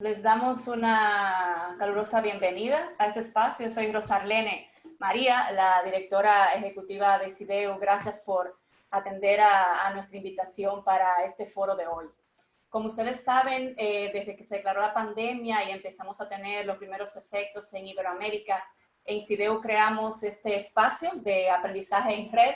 Les damos una calurosa bienvenida a este espacio. Yo soy Rosarlene María, la directora ejecutiva de CIDEU. Gracias por atender a nuestra invitación para este foro de hoy. Como ustedes saben, desde que se declaró la pandemia y empezamos a tener los primeros efectos en Iberoamérica, en CIDEU creamos este espacio de aprendizaje en red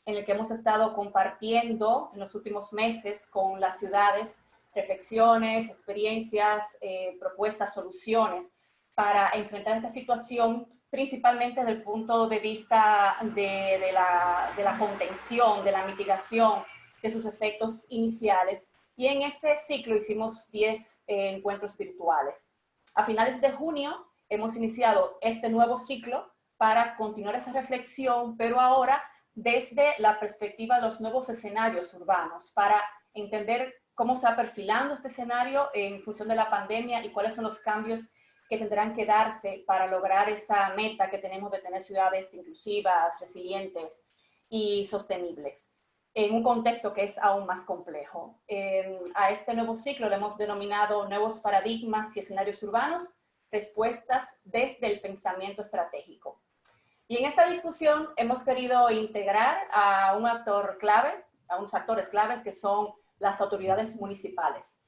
en el que hemos estado compartiendo en los últimos meses con las ciudades reflexiones, experiencias, propuestas, soluciones para enfrentar esta situación, principalmente desde el punto de vista de la contención, de la mitigación de sus efectos iniciales. Y en ese ciclo hicimos 10 encuentros virtuales. A finales de junio hemos iniciado este nuevo ciclo para continuar esa reflexión, pero ahora desde la perspectiva de los nuevos escenarios urbanos, para entender cómo se va perfilando este escenario en función de la pandemia y cuáles son los cambios que tendrán que darse para lograr esa meta que tenemos de tener ciudades inclusivas, resilientes y sostenibles, en un contexto que es aún más complejo. A este nuevo ciclo le hemos denominado Nuevos Paradigmas y Escenarios Urbanos, Respuestas desde el Pensamiento Estratégico. Y en esta discusión hemos querido integrar a un actor clave, a unos actores claves que son las autoridades municipales.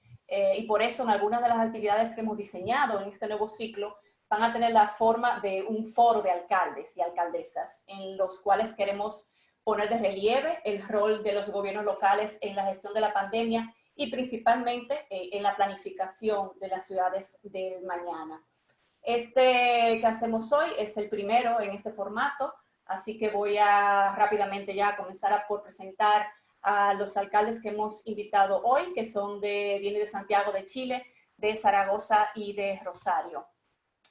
Y por eso en algunas de las actividades que hemos diseñado en este nuevo ciclo van a tener la forma de un foro de alcaldes y alcaldesas en los cuales queremos poner de relieve el rol de los gobiernos locales en la gestión de la pandemia y principalmente en la planificación de las ciudades del mañana. Este que hacemos hoy es el primero en este formato, así que voy a rápidamente ya comenzar por presentar a los alcaldes que hemos invitado hoy, que vienen de Santiago de Chile, de Zaragoza y de Rosario.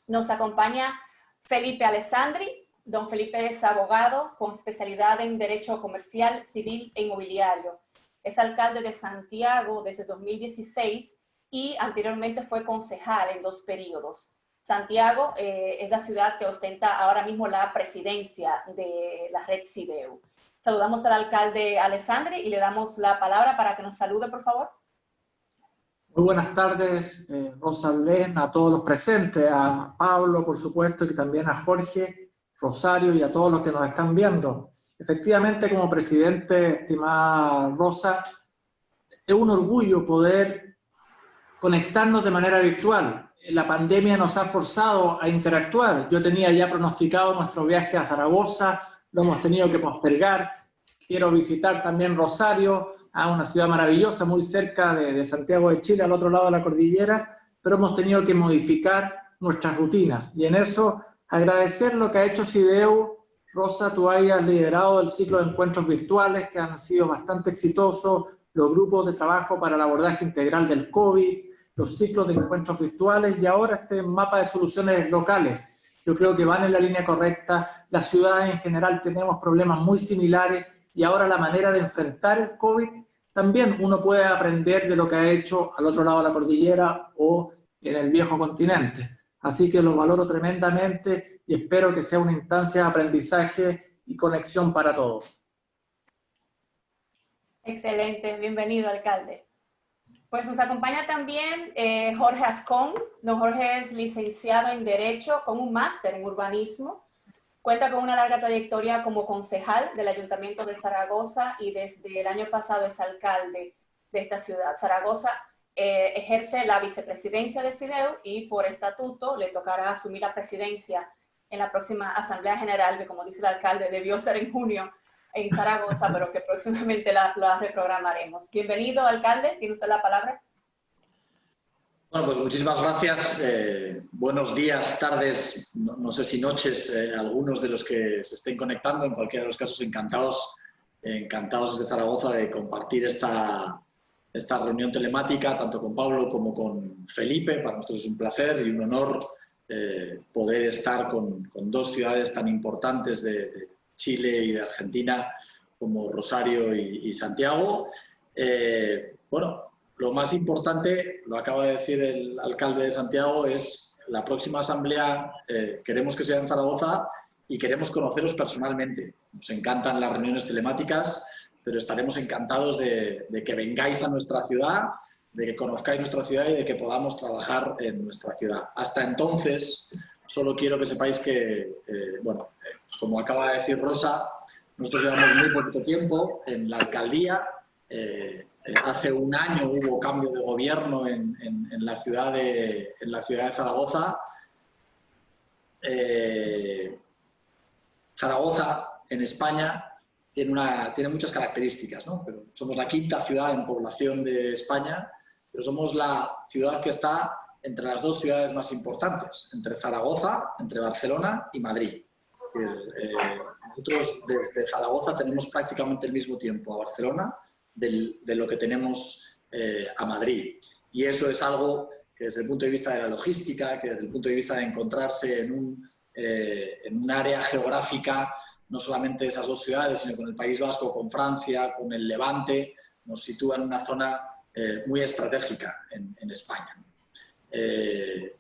Nos acompaña Felipe Alessandri. Don Felipe es abogado con especialidad en Derecho Comercial, Civil e Inmobiliario. Es alcalde de Santiago desde 2016 y anteriormente fue concejal en 2 periodos. Santiago es la ciudad que ostenta ahora mismo la presidencia de la red CIDEU. Saludamos al alcalde Alessandri y le damos la palabra para que nos salude, por favor. Muy buenas tardes, Rosarlene, a todos los presentes, a Pablo, por supuesto, y también a Jorge, Rosario y a todos los que nos están viendo. Efectivamente, como presidente, estimada Rosa, es un orgullo poder conectarnos de manera virtual. La pandemia nos ha forzado a interactuar. Yo tenía ya pronosticado nuestro viaje a Zaragoza, lo hemos tenido que postergar. Quiero visitar también Rosario, a una ciudad maravillosa, muy cerca de Santiago de Chile, al otro lado de la cordillera, pero hemos tenido que modificar nuestras rutinas. Y en eso, agradecer lo que ha hecho CIDEU. Rosa, tú hayas liderado el ciclo de encuentros virtuales que han sido bastante exitosos, los grupos de trabajo para el abordaje integral del COVID, los ciclos de encuentros virtuales y ahora este mapa de soluciones locales. Yo creo que van en la línea correcta. Las ciudades en general tenemos problemas muy similares y ahora la manera de enfrentar el COVID también uno puede aprender de lo que ha hecho al otro lado de la cordillera o en el viejo continente. Así que lo valoro tremendamente y espero que sea una instancia de aprendizaje y conexión para todos. Excelente, bienvenido, alcalde. Pues nos acompaña también Jorge Ascón. Don Jorge es licenciado en Derecho con un máster en Urbanismo. Cuenta con una larga trayectoria como concejal del Ayuntamiento de Zaragoza y desde el año pasado es alcalde de esta ciudad. Zaragoza ejerce la vicepresidencia de CIDEU y por estatuto le tocará asumir la presidencia en la próxima Asamblea General, que como dice el alcalde debió ser en junio en Zaragoza, pero que próximamente la reprogramaremos. Bienvenido, alcalde. Tiene usted la palabra. Bueno, pues muchísimas gracias. Buenos días, tardes, no sé si noches, algunos de los que se estén conectando. En cualquiera de los casos, encantados desde Zaragoza de compartir esta reunión telemática, tanto con Pablo como con Felipe. Para nosotros es un placer y un honor poder estar con 2 ciudades tan importantes de Chile y de Argentina como Rosario y Santiago. Bueno, lo más importante, lo acaba de decir el alcalde de Santiago, es la próxima asamblea, queremos que sea en Zaragoza y queremos conoceros personalmente. Nos encantan las reuniones telemáticas, pero estaremos encantados de que vengáis a nuestra ciudad de que conozcáis nuestra ciudad y de que podamos trabajar en nuestra ciudad. Hasta entonces, solo quiero que sepáis que, como acaba de decir Rosa, nosotros llevamos muy poquito tiempo en la alcaldía. Hace un año hubo cambio de gobierno en la ciudad de Zaragoza. Zaragoza, en España, tiene muchas características, ¿no? Pero somos la quinta ciudad en población de España, pero somos la ciudad que está entre las dos ciudades más importantes, entre Zaragoza, entre Barcelona y Madrid. Nosotros desde Zaragoza tenemos prácticamente el mismo tiempo a Barcelona de lo que tenemos a Madrid. Y eso es algo que desde el punto de vista de la logística, que desde el punto de vista de encontrarse en un área geográfica, no solamente de esas dos ciudades, sino con el País Vasco, con Francia, con el Levante, nos sitúa en una zona muy estratégica en España. Es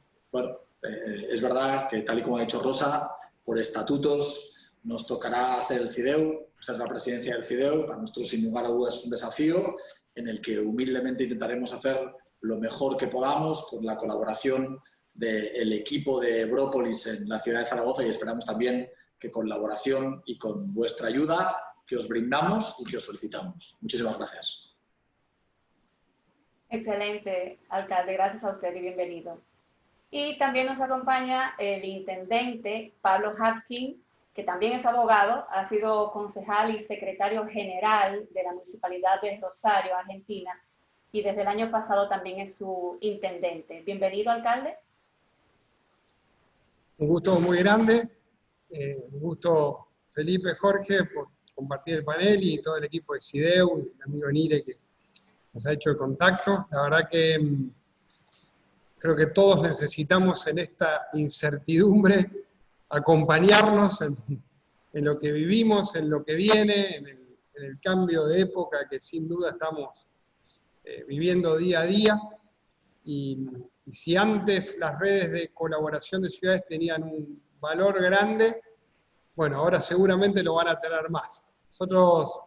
verdad que, tal y como ha dicho Rosa, por estatutos nos tocará hacer el CIDEU, ser la presidencia del CIDEU. Para nosotros, sin lugar a dudas, es un desafío en el que humildemente intentaremos hacer lo mejor que podamos con la colaboración del equipo de Brópolis en la ciudad de Zaragoza, y esperamos también que con colaboración y con vuestra ayuda que os brindamos y que os solicitamos. Muchísimas gracias. Excelente, alcalde. Gracias a usted y bienvenido. Y también nos acompaña el intendente Pablo Hapkin, que también es abogado, ha sido concejal y secretario general de la Municipalidad de Rosario, Argentina, y desde el año pasado también es su intendente. Bienvenido, alcalde. Un gusto muy grande, un gusto Felipe, Jorge, por compartir el panel, y todo el equipo de CIDEU, y el amigo Nire que nos ha hecho el contacto. La verdad que creo que todos necesitamos en esta incertidumbre acompañarnos en lo que vivimos, en lo que viene, en el cambio de época que sin duda estamos viviendo día a día. Y si antes las redes de colaboración de ciudades tenían un valor grande, bueno, ahora seguramente lo van a tener más. Nosotros,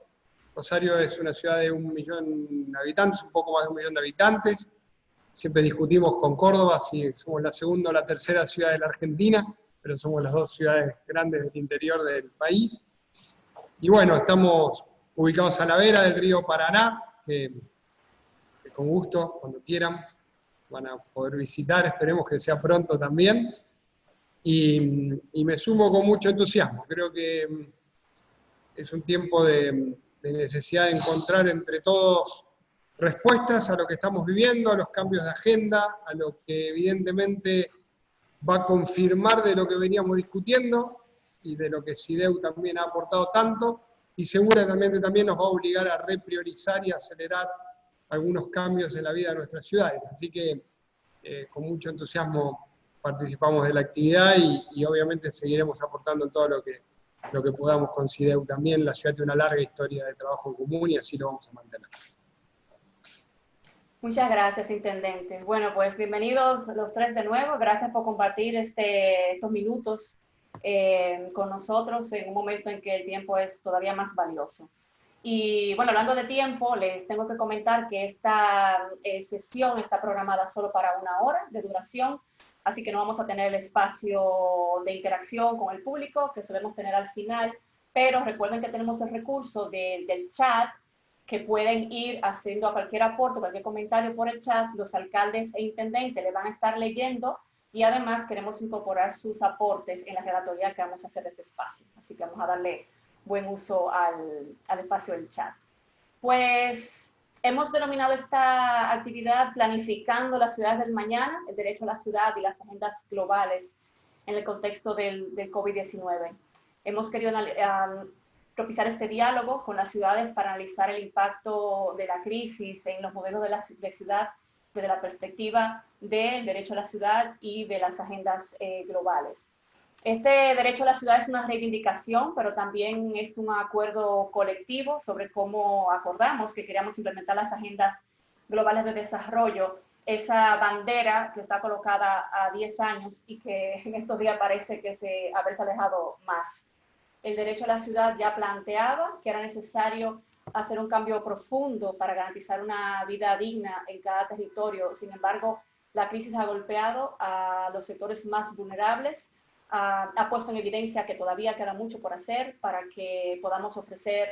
Rosario es una ciudad de 1 millón de habitantes, un poco más de 1 millón de habitantes. Siempre discutimos con Córdoba si somos la segunda o la tercera ciudad de la Argentina, pero somos las dos ciudades grandes del interior del país. Y bueno, estamos ubicados a la vera del río Paraná, que con gusto, cuando quieran, van a poder visitar, esperemos que sea pronto también. Y me sumo con mucho entusiasmo. Creo que es un tiempo de necesidad de encontrar entre todos respuestas a lo que estamos viviendo, a los cambios de agenda, a lo que evidentemente va a confirmar de lo que veníamos discutiendo y de lo que CIDEU también ha aportado tanto, y seguramente también nos va a obligar a repriorizar y acelerar algunos cambios en la vida de nuestras ciudades. Así que con mucho entusiasmo participamos de la actividad y obviamente seguiremos aportando en todo lo que podamos con CIDEU también. La ciudad tiene una larga historia de trabajo en común y así lo vamos a mantener. Muchas gracias, intendente. Bueno, pues bienvenidos los tres de nuevo. Gracias por compartir estos minutos con nosotros en un momento en que el tiempo es todavía más valioso. Y bueno, hablando de tiempo, les tengo que comentar que esta sesión está programada solo para 1 hora de duración, así que no vamos a tener el espacio de interacción con el público que solemos tener al final, pero recuerden que tenemos el recurso del chat, que pueden ir haciendo a cualquier aporte, cualquier comentario por el chat. Los alcaldes e intendentes le van a estar leyendo, y además queremos incorporar sus aportes en la relatoría que vamos a hacer de este espacio. Así que vamos a darle buen uso al espacio del chat. Pues hemos denominado esta actividad Planificando las ciudades del mañana, el derecho a la ciudad y las agendas globales en el contexto del COVID-19. Hemos querido propiciar este diálogo con las ciudades para analizar el impacto de la crisis en los modelos de ciudad desde la perspectiva del derecho a la ciudad y de las agendas globales. Este derecho a la ciudad es una reivindicación, pero también es un acuerdo colectivo sobre cómo acordamos que queríamos implementar las agendas globales de desarrollo, esa bandera que está colocada a 10 años y que en estos días parece que haberse alejado más. El derecho a la ciudad ya planteaba que era necesario hacer un cambio profundo para garantizar una vida digna en cada territorio. Sin embargo, la crisis ha golpeado a los sectores más vulnerables, ha puesto en evidencia que todavía queda mucho por hacer para que podamos ofrecer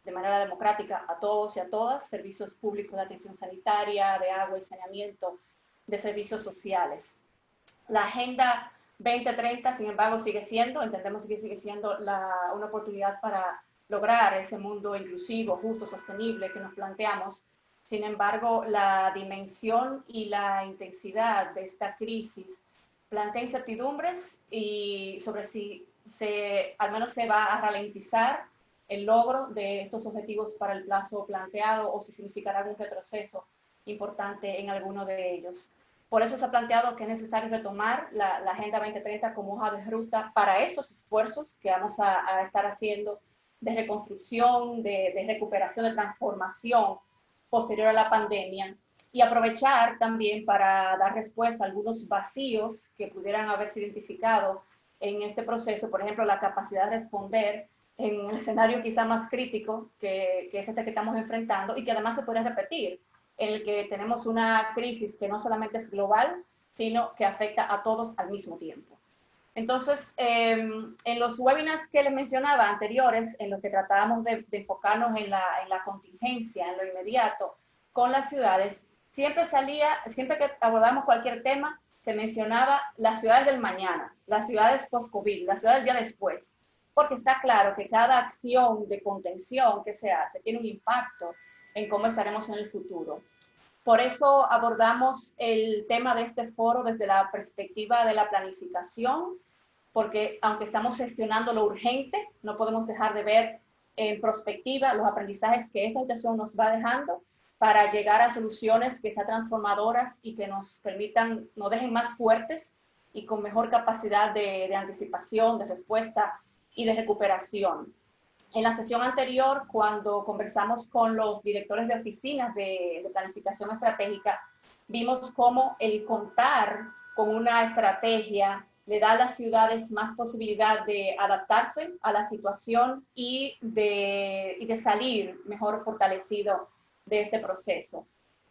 de manera democrática a todos y a todas servicios públicos de atención sanitaria, de agua y saneamiento, de servicios sociales. La Agenda 2030, sin embargo, entendemos que sigue siendo una oportunidad para lograr ese mundo inclusivo, justo, sostenible que nos planteamos. Sin embargo, la dimensión y la intensidad de esta crisis plantea incertidumbres y sobre si al menos se va a ralentizar el logro de estos objetivos para el plazo planteado o si significará algún retroceso importante en alguno de ellos. Por eso se ha planteado que es necesario retomar la Agenda 2030 como hoja de ruta para esos esfuerzos que vamos a estar haciendo de reconstrucción, de recuperación, de transformación posterior a la pandemia, y aprovechar también para dar respuesta a algunos vacíos que pudieran haberse identificado en este proceso, por ejemplo, la capacidad de responder en un escenario quizá más crítico que es este que estamos enfrentando y que además se puede repetir, en el que tenemos una crisis que no solamente es global, sino que afecta a todos al mismo tiempo. Entonces, en los webinars que les mencionaba anteriores, en los que tratábamos de enfocarnos en la contingencia, en lo inmediato, con las ciudades, siempre que abordamos cualquier tema, se mencionaba las ciudades del mañana, las ciudades post-COVID, las ciudades del día después, porque está claro que cada acción de contención que se hace tiene un impacto en cómo estaremos en el futuro. Por eso abordamos el tema de este foro desde la perspectiva de la planificación, porque aunque estamos gestionando lo urgente, no podemos dejar de ver en perspectiva los aprendizajes que esta situación nos va dejando para llegar a soluciones que sean transformadoras y que nos permitan, nos dejen más fuertes y con mejor capacidad de anticipación, de respuesta y de recuperación. En la sesión anterior, cuando conversamos con los directores de oficinas de planificación estratégica, vimos cómo el contar con una estrategia le da a las ciudades más posibilidad de adaptarse a la situación y de salir mejor fortalecido de este proceso.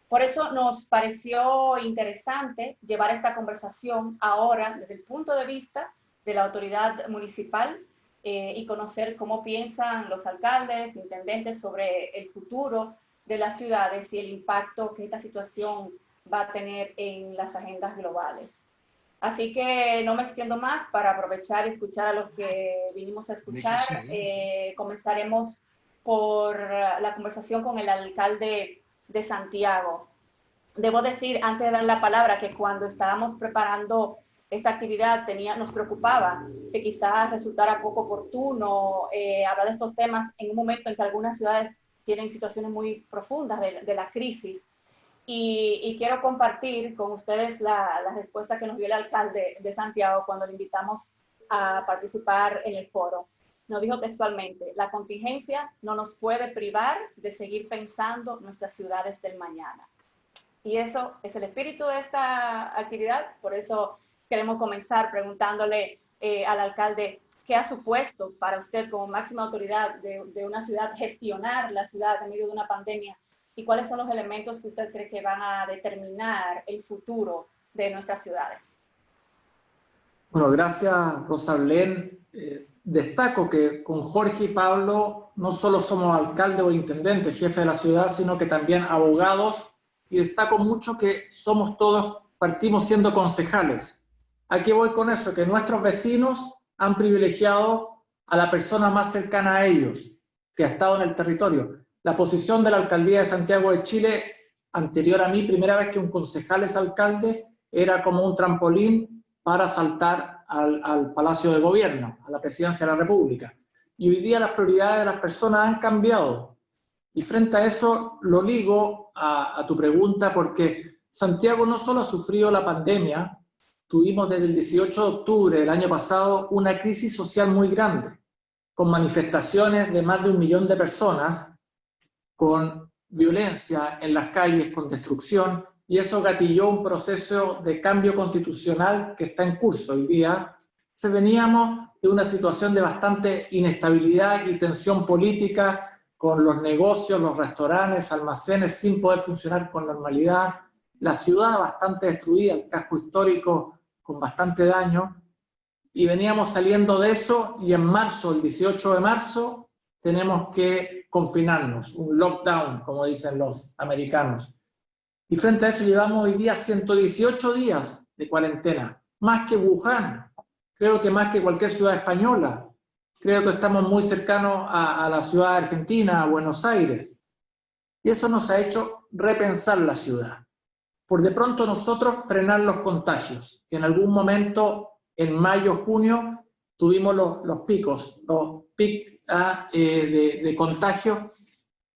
Por eso nos pareció interesante llevar esta conversación ahora desde el punto de vista de la autoridad municipal y conocer cómo piensan los alcaldes, intendentes sobre el futuro de las ciudades y el impacto que esta situación va a tener en las agendas globales. Así que no me extiendo más para aprovechar y escuchar a los que vinimos a escuchar. Comenzaremos por la conversación con el alcalde de Santiago. Debo decir, antes de dar la palabra, que cuando estábamos preparando esta actividad nos preocupaba que quizás resultara poco oportuno hablar de estos temas en un momento en que algunas ciudades tienen situaciones muy profundas de la crisis. Y quiero compartir con ustedes la respuesta que nos dio el alcalde de Santiago cuando le invitamos a participar en el foro. Nos dijo textualmente: la contingencia no nos puede privar de seguir pensando nuestras ciudades del mañana. Y eso es el espíritu de esta actividad. Por eso queremos comenzar preguntándole al alcalde qué ha supuesto para usted como máxima autoridad de una ciudad gestionar la ciudad en medio de una pandemia y cuáles son los elementos que usted cree que van a determinar el futuro de nuestras ciudades. Bueno, gracias, Rosalén. Destaco que con Jorge y Pablo no solo somos alcaldes o intendentes, jefes de la ciudad, sino que también abogados, y destaco mucho que somos todos, partimos siendo concejales. ¿A qué voy con eso? Que nuestros vecinos han privilegiado a la persona más cercana a ellos, que ha estado en el territorio. La posición de la Alcaldía de Santiago de Chile, anterior a mí, primera vez que un concejal es alcalde, era como un trampolín para saltar al Palacio de Gobierno, a la Presidencia de la República. Y hoy día las prioridades de las personas han cambiado. Y frente a eso lo ligo a tu pregunta, porque Santiago no solo ha sufrido la pandemia, tuvimos desde el 18 de octubre del año pasado una crisis social muy grande, con manifestaciones de más de 1 millón de personas, con violencia en las calles, con destrucción, y eso gatilló un proceso de cambio constitucional que está en curso. Hoy día veníamos de una situación de bastante inestabilidad y tensión política con los negocios, los restaurantes, almacenes sin poder funcionar con normalidad, la ciudad bastante destruida, el casco histórico con bastante daño, y veníamos saliendo de eso, y en marzo, el 18 de marzo, tenemos que confinarnos, un lockdown, como dicen los americanos. Y frente a eso llevamos hoy día 118 días de cuarentena, más que Wuhan, creo que más que cualquier ciudad española. Creo que estamos muy cercanos a la ciudad de Argentina, a Buenos Aires. Y eso nos ha hecho repensar la ciudad. Por de pronto nosotros frenar los contagios, que en algún momento, en mayo, junio, tuvimos los picos de contagio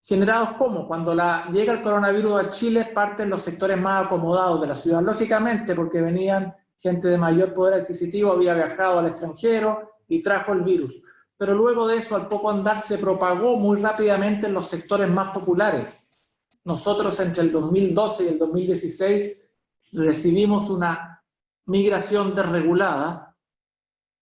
generados como cuando llega el coronavirus a Chile, parten los sectores más acomodados de la ciudad, lógicamente porque venían gente de mayor poder adquisitivo, había viajado al extranjero y trajo el virus. Pero luego de eso, al poco andar, se propagó muy rápidamente en los sectores más populares. Nosotros entre el 2012 y el 2016 recibimos una migración desregulada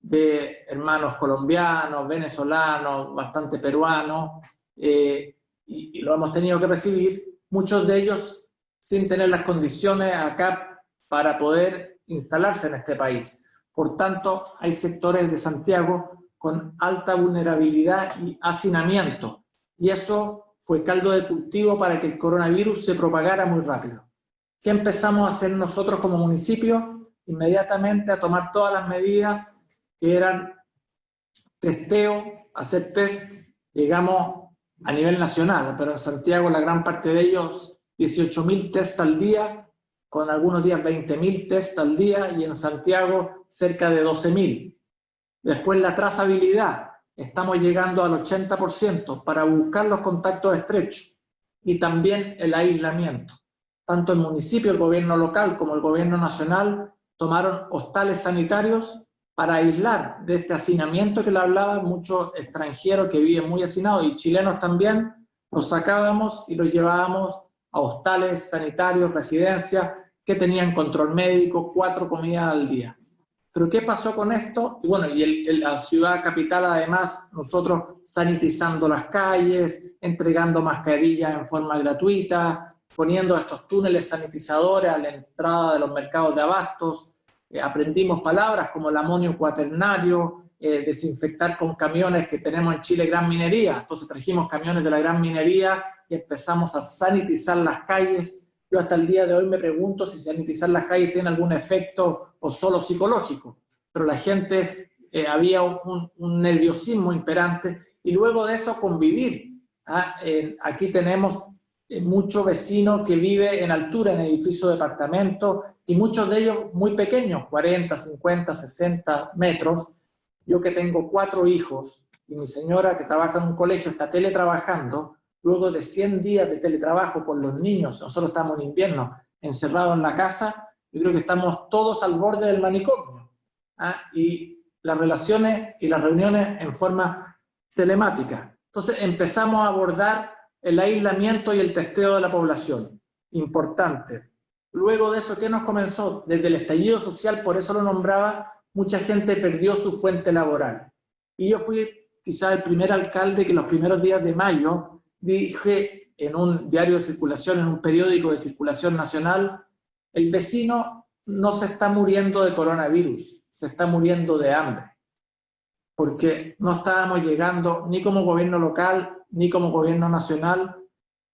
de hermanos colombianos, venezolanos, bastante peruanos, y lo hemos tenido que recibir, muchos de ellos sin tener las condiciones acá para poder instalarse en este país. Por tanto, hay sectores de Santiago con alta vulnerabilidad y hacinamiento, y eso fue caldo de cultivo para que el coronavirus se propagara muy rápido. ¿Qué empezamos a hacer nosotros como municipio? Inmediatamente a tomar todas las medidas que eran testeo, hacer test, llegamos a nivel nacional, pero en Santiago la gran parte de ellos, 18.000 test al día, con algunos días 20.000 test al día, y en Santiago cerca de 12.000. Después la trazabilidad, estamos llegando al 80% para buscar los contactos estrechos, y también el aislamiento. Tanto el municipio, el gobierno local como el gobierno nacional tomaron hostales sanitarios para aislar de este hacinamiento que le hablaba, muchos extranjeros que viven muy hacinados y chilenos también, los sacábamos y los llevábamos a hostales sanitarios, residencias que tenían control médico, 4 comidas al día. Pero ¿qué pasó con esto? Y bueno, la ciudad capital además, nosotros sanitizando las calles, entregando mascarillas en forma gratuita, poniendo estos túneles sanitizadores a la entrada de los mercados de abastos. Aprendimos palabras como el amonio cuaternario, desinfectar con camiones que tenemos en Chile, Gran Minería. Entonces trajimos camiones de la Gran Minería y empezamos a sanitizar las calles. Yo hasta el día de hoy me pregunto si sanitizar las calles tiene algún efecto o solo psicológico, pero la gente, había un nerviosismo imperante, y luego de eso convivir. Aquí tenemos muchos vecinos que viven en altura, en edificios de departamentos, y muchos de ellos muy pequeños, 40, 50, 60 metros. Yo que tengo 4 hijos, y mi señora que trabaja en un colegio está teletrabajando, luego de 100 días de teletrabajo por los niños, nosotros estamos en invierno, encerrados en la casa, yo creo que estamos todos al borde del manicomio. Y las relaciones y las reuniones en forma telemática. Entonces empezamos a abordar el aislamiento y el testeo de la población. Importante. Luego de eso, ¿qué nos comenzó? Desde el estallido social, por eso lo nombraba, mucha gente perdió su fuente laboral. Y yo fui quizá el primer alcalde que los primeros días de mayo dije en un diario de circulación, en un periódico de circulación nacional, el vecino no se está muriendo de coronavirus, se está muriendo de hambre. Porque no estábamos llegando ni como gobierno local ni como gobierno nacional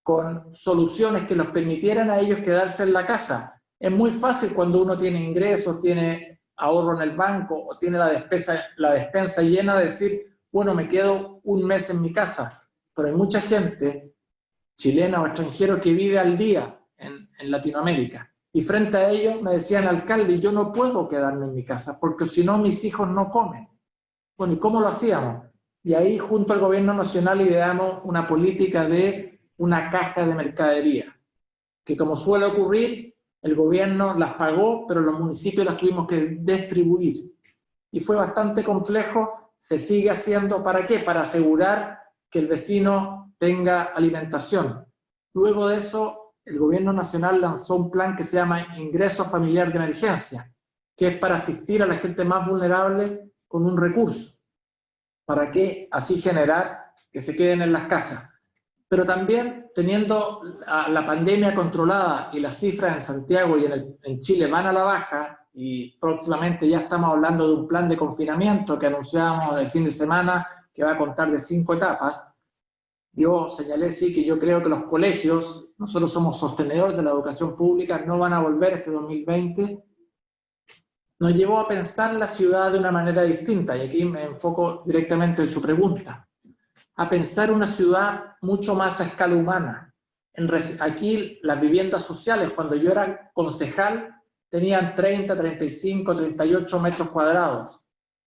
con soluciones que los permitieran a ellos quedarse en la casa. Es muy fácil cuando uno tiene ingresos, tiene ahorro en el banco o tiene la despensa llena de decir, bueno, me quedo un mes en mi casa. Pero hay mucha gente, chilena o extranjera, que vive al día en Latinoamérica. Y frente a ellos me decían, alcalde, yo no puedo quedarme en mi casa porque si no mis hijos no comen. Bueno, ¿y cómo lo hacíamos? Y ahí junto al gobierno nacional ideamos una política de una caja de mercadería, que como suele ocurrir, el gobierno las pagó, pero los municipios las tuvimos que distribuir. Y fue bastante complejo, se sigue haciendo, ¿para qué? Para asegurar que el vecino tenga alimentación. Luego de eso, el gobierno nacional lanzó un plan que se llama Ingreso Familiar de Emergencia, que es para asistir a la gente más vulnerable con un recurso. ¿Para qué? Así generar que se queden en las casas. pero también teniendo la pandemia controlada y las cifras en Santiago y en Chile van a la baja, y próximamente ya estamos hablando de un plan de confinamiento que anunciamos el fin de semana, que va a contar de 5 etapas. Yo señalé sí que yo creo que los colegios, nosotros somos sostenedores de la educación pública, no van a volver este 2020. Nos llevó a pensar la ciudad de una manera distinta, y aquí me enfoco directamente en su pregunta, a pensar una ciudad mucho más a escala humana. Aquí las viviendas sociales, cuando yo era concejal, tenían 30, 35, 38 metros cuadrados,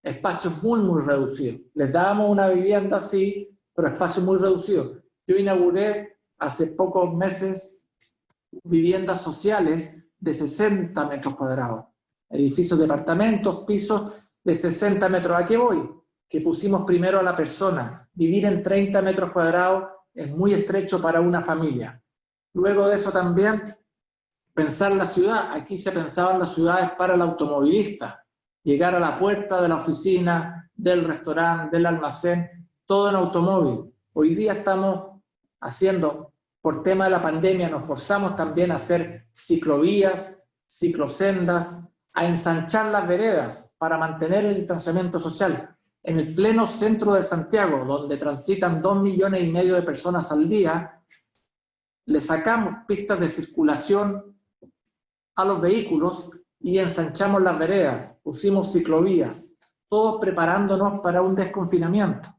espacios muy, muy reducidos. Les dábamos una vivienda, sí, pero espacios muy reducidos. Yo inauguré hace pocos meses viviendas sociales de 60 metros cuadrados, edificios de departamentos, pisos de 60 metros. ¿A qué voy? Que pusimos primero a la persona. Vivir en 30 metros cuadrados es muy estrecho para una familia. Luego de eso también, pensar la ciudad. Aquí se pensaban las ciudades para el automovilista. Llegar a la puerta de la oficina, del restaurante, del almacén, todo en automóvil. Hoy día estamos haciendo, por tema de la pandemia, nos forzamos también a hacer ciclovías, ciclosendas, a ensanchar las veredas para mantener el distanciamiento social. En el pleno centro de Santiago, donde transitan 2,5 millones de personas al día, le sacamos pistas de circulación a los vehículos y ensanchamos las veredas, pusimos ciclovías, todos preparándonos para un desconfinamiento.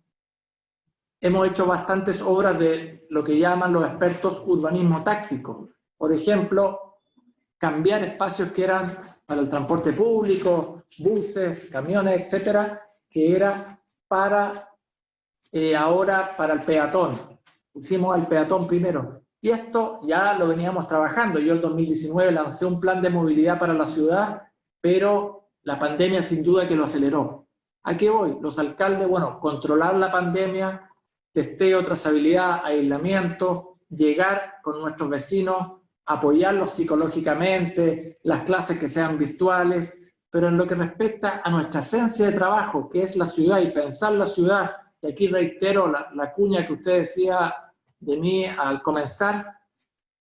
Hemos hecho bastantes obras de lo que llaman los expertos urbanismo táctico. Por ejemplo, cambiar espacios que eran para el transporte público, buses, camiones, etcétera, que era ahora para el peatón. Pusimos al peatón primero. Y esto ya lo veníamos trabajando. Yo en 2019 lancé un plan de movilidad para la ciudad, pero la pandemia sin duda que lo aceleró. ¿A qué voy? Los alcaldes, bueno, controlar la pandemia, testeo, trazabilidad, aislamiento, llegar con nuestros vecinos, apoyarlos psicológicamente, las clases que sean virtuales, pero en lo que respecta a nuestra esencia de trabajo, que es la ciudad y pensar la ciudad, y aquí reitero la cuña que usted decía de mí al comenzar,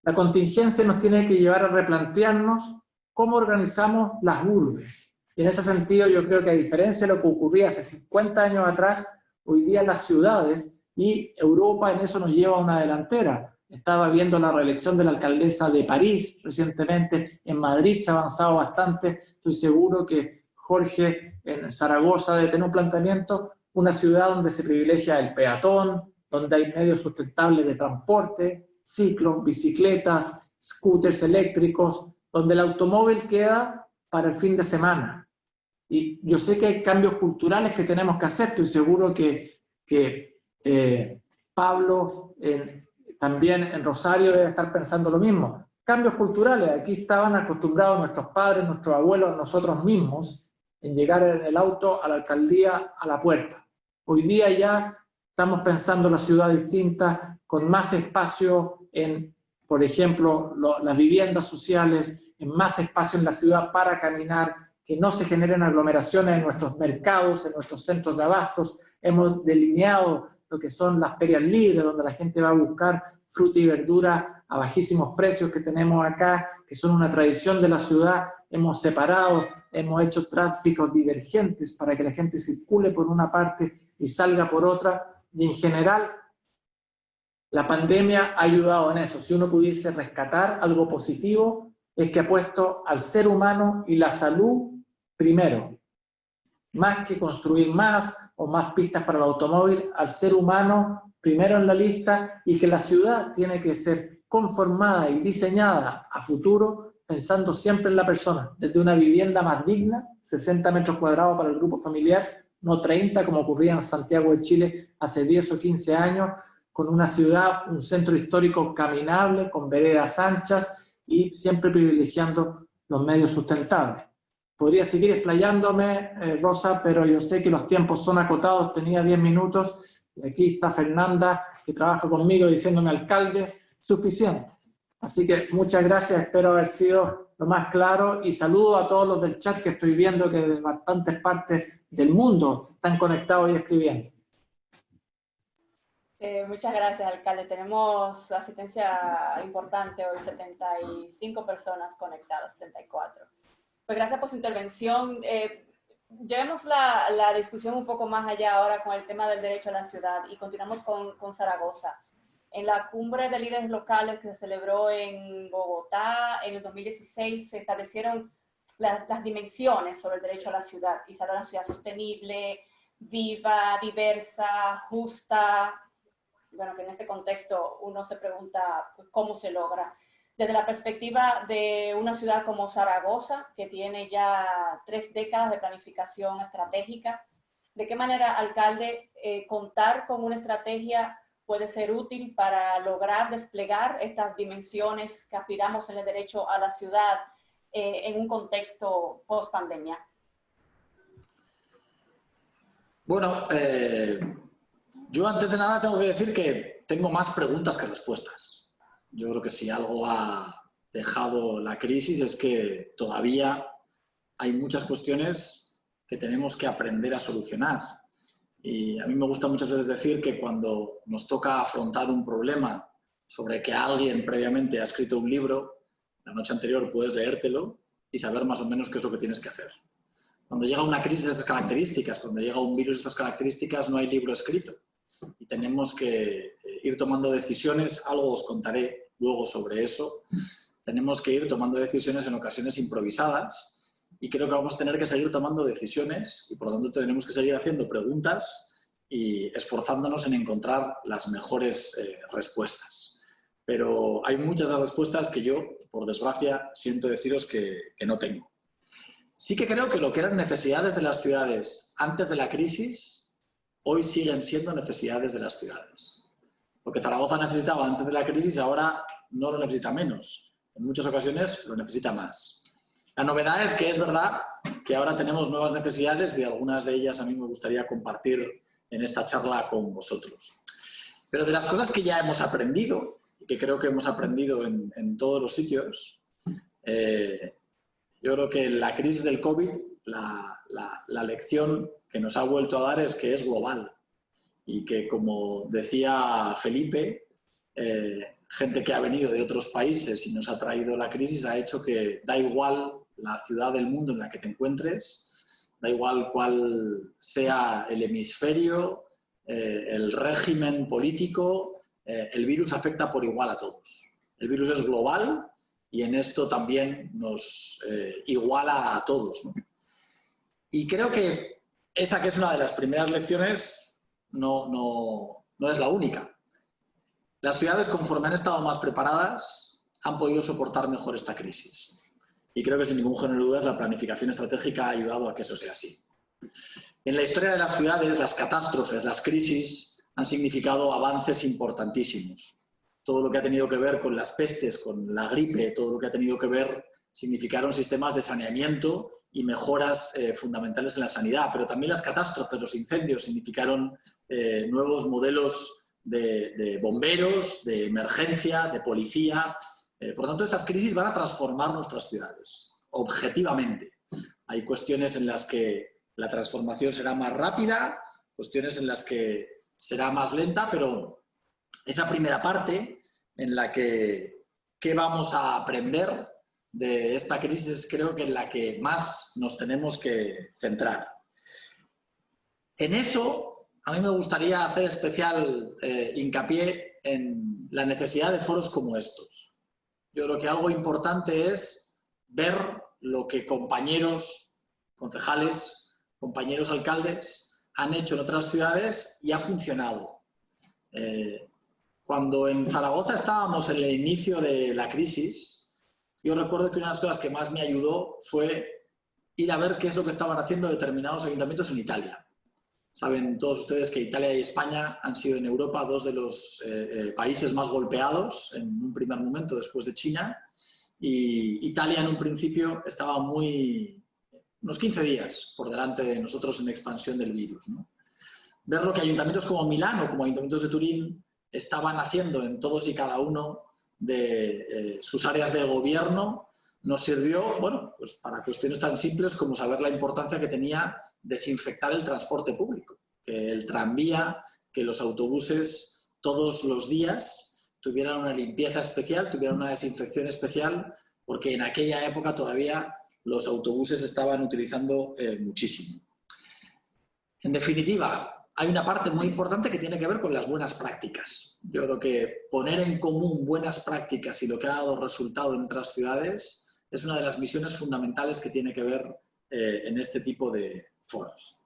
la contingencia nos tiene que llevar a replantearnos cómo organizamos las urbes. Y en ese sentido yo creo que a diferencia de lo que ocurría hace 50 años atrás, hoy día las ciudades y Europa en eso nos lleva a una delantera. Estaba viendo la reelección de la alcaldesa de París recientemente, en Madrid se ha avanzado bastante, estoy seguro que Jorge en Zaragoza debe tener un planteamiento, una ciudad donde se privilegia el peatón, donde hay medios sustentables de transporte, ciclos, bicicletas, scooters eléctricos, donde el automóvil queda para el fin de semana. Y yo sé que hay cambios culturales que tenemos que hacer, estoy seguro que Pablo también en Rosario debe estar pensando lo mismo. Cambios culturales, aquí estaban acostumbrados nuestros padres, nuestros abuelos, nosotros mismos, en llegar en el auto a la alcaldía, a la puerta. Hoy día ya estamos pensando la ciudad distinta, con más espacio en, por ejemplo, las viviendas sociales, en más espacio en la ciudad para caminar, que no se generen aglomeraciones en nuestros mercados, en nuestros centros de abastos. Hemos delineado lo que son las ferias libres, donde la gente va a buscar fruta y verdura a bajísimos precios que tenemos acá, que son una tradición de la ciudad. Hemos separado, hemos hecho tráficos divergentes para que la gente circule por una parte y salga por otra, y en general la pandemia ha ayudado en eso. Si uno pudiese rescatar algo positivo, es que ha puesto al ser humano y la salud primero. Más que construir más o más pistas para el automóvil, al ser humano primero en la lista, y que la ciudad tiene que ser conformada y diseñada a futuro pensando siempre en la persona, desde una vivienda más digna, 60 metros cuadrados para el grupo familiar, no 30 como ocurría en Santiago de Chile hace 10 o 15 años, con una ciudad, un centro histórico caminable, con veredas anchas y siempre privilegiando los medios sustentables. Podría seguir explayándome, Rosa, pero yo sé que los tiempos son acotados, tenía 10 minutos, y aquí está Fernanda, que trabaja conmigo diciéndome alcalde, suficiente. Así que muchas gracias, espero haber sido lo más claro, y saludo a todos los del chat que estoy viendo que de bastantes partes del mundo están conectados y escribiendo. Muchas gracias, alcalde. Tenemos asistencia importante hoy, 75 personas conectadas, 74. Pues gracias por su intervención. Llevemos la discusión un poco más allá ahora con el tema del derecho a la ciudad y continuamos con Zaragoza. En la cumbre de líderes locales que se celebró en Bogotá en el 2016 se establecieron las dimensiones sobre el derecho a la ciudad y se habló de una ciudad sostenible, viva, diversa, justa. Bueno, que en este contexto uno se pregunta pues, cómo se logra. Desde la perspectiva de una ciudad como Zaragoza, que tiene ya 3 décadas de planificación estratégica, ¿de qué manera, alcalde, contar con una estrategia puede ser útil para lograr desplegar estas dimensiones que aspiramos en el derecho a la ciudad en un contexto post-pandemia? Bueno, yo antes de nada tengo que decir que tengo más preguntas que respuestas. Yo creo que si algo ha dejado la crisis es que todavía hay muchas cuestiones que tenemos que aprender a solucionar. Y a mí me gusta muchas veces decir que cuando nos toca afrontar un problema sobre que alguien previamente ha escrito un libro, la noche anterior puedes leértelo y saber más o menos qué es lo que tienes que hacer. Cuando llega una crisis de estas características, cuando llega un virus de estas características, no hay libro escrito. Y tenemos que ir tomando decisiones, algo os contaré luego sobre eso. Tenemos que ir tomando decisiones en ocasiones improvisadas y creo que vamos a tener que seguir tomando decisiones y por lo tanto tenemos que seguir haciendo preguntas y esforzándonos en encontrar las mejores respuestas. Pero hay muchas de las respuestas que yo, por desgracia, siento deciros que no tengo. Sí que creo que lo que eran necesidades de las ciudades antes de la crisis hoy siguen siendo necesidades de las ciudades. Lo que Zaragoza necesitaba antes de la crisis ahora no lo necesita menos. En muchas ocasiones lo necesita más. La novedad es que es verdad que ahora tenemos nuevas necesidades y algunas de ellas a mí me gustaría compartir en esta charla con vosotros. Pero de las cosas que ya hemos aprendido, y que creo que hemos aprendido en todos los sitios, yo creo que la crisis del COVID, la lección que nos ha vuelto a dar es que es global y que, como decía Felipe, gente que ha venido de otros países y nos ha traído la crisis ha hecho que da igual la ciudad del mundo en la que te encuentres, da igual cuál sea el hemisferio, el régimen político, el virus afecta por igual a todos. El virus es global y en esto también nos iguala a todos, ¿no? Y creo que esa, que es una de las primeras lecciones, no es la única. Las ciudades, conforme han estado más preparadas, han podido soportar mejor esta crisis. Y creo que sin ningún género de dudas la planificación estratégica ha ayudado a que eso sea así. En la historia de las ciudades, las catástrofes, las crisis han significado avances importantísimos. Todo lo que ha tenido que ver con las pestes, con la gripe, todo lo que ha tenido que ver significaron sistemas de saneamiento y mejoras fundamentales en la sanidad, pero también las catástrofes, los incendios, significaron nuevos modelos de bomberos, de emergencia, de policía. Por lo tanto, estas crisis van a transformar nuestras ciudades, objetivamente. Hay cuestiones en las que la transformación será más rápida, cuestiones en las que será más lenta, pero esa primera parte en la que ¿qué vamos a aprender de esta crisis? Creo que en la que más nos tenemos que centrar. En eso, a mí me gustaría hacer especial hincapié en la necesidad de foros como estos. Yo creo que algo importante es ver lo que compañeros concejales, compañeros alcaldes han hecho en otras ciudades y ha funcionado. Cuando en Zaragoza estábamos en el inicio de la crisis, yo recuerdo que una de las cosas que más me ayudó fue ir a ver qué es lo que estaban haciendo determinados ayuntamientos en Italia. Saben todos ustedes que Italia y España han sido en Europa dos de los países más golpeados en un primer momento después de China, y Italia en un principio estaba unos 15 días por delante de nosotros en expansión del virus, ¿no? Ver lo que ayuntamientos como Milán o como ayuntamientos de Turín estaban haciendo en todos y cada uno de sus áreas de gobierno nos sirvió, bueno, pues para cuestiones tan simples como saber la importancia que tenía desinfectar el transporte público, que el tranvía, que los autobuses todos los días tuvieran una limpieza especial, tuvieran una desinfección especial, porque en aquella época todavía los autobuses estaban utilizando muchísimo. En definitiva, hay una parte muy importante que tiene que ver con las buenas prácticas. Yo creo que poner en común buenas prácticas y lo que ha dado resultado en otras ciudades es una de las misiones fundamentales que tiene que ver en este tipo de foros.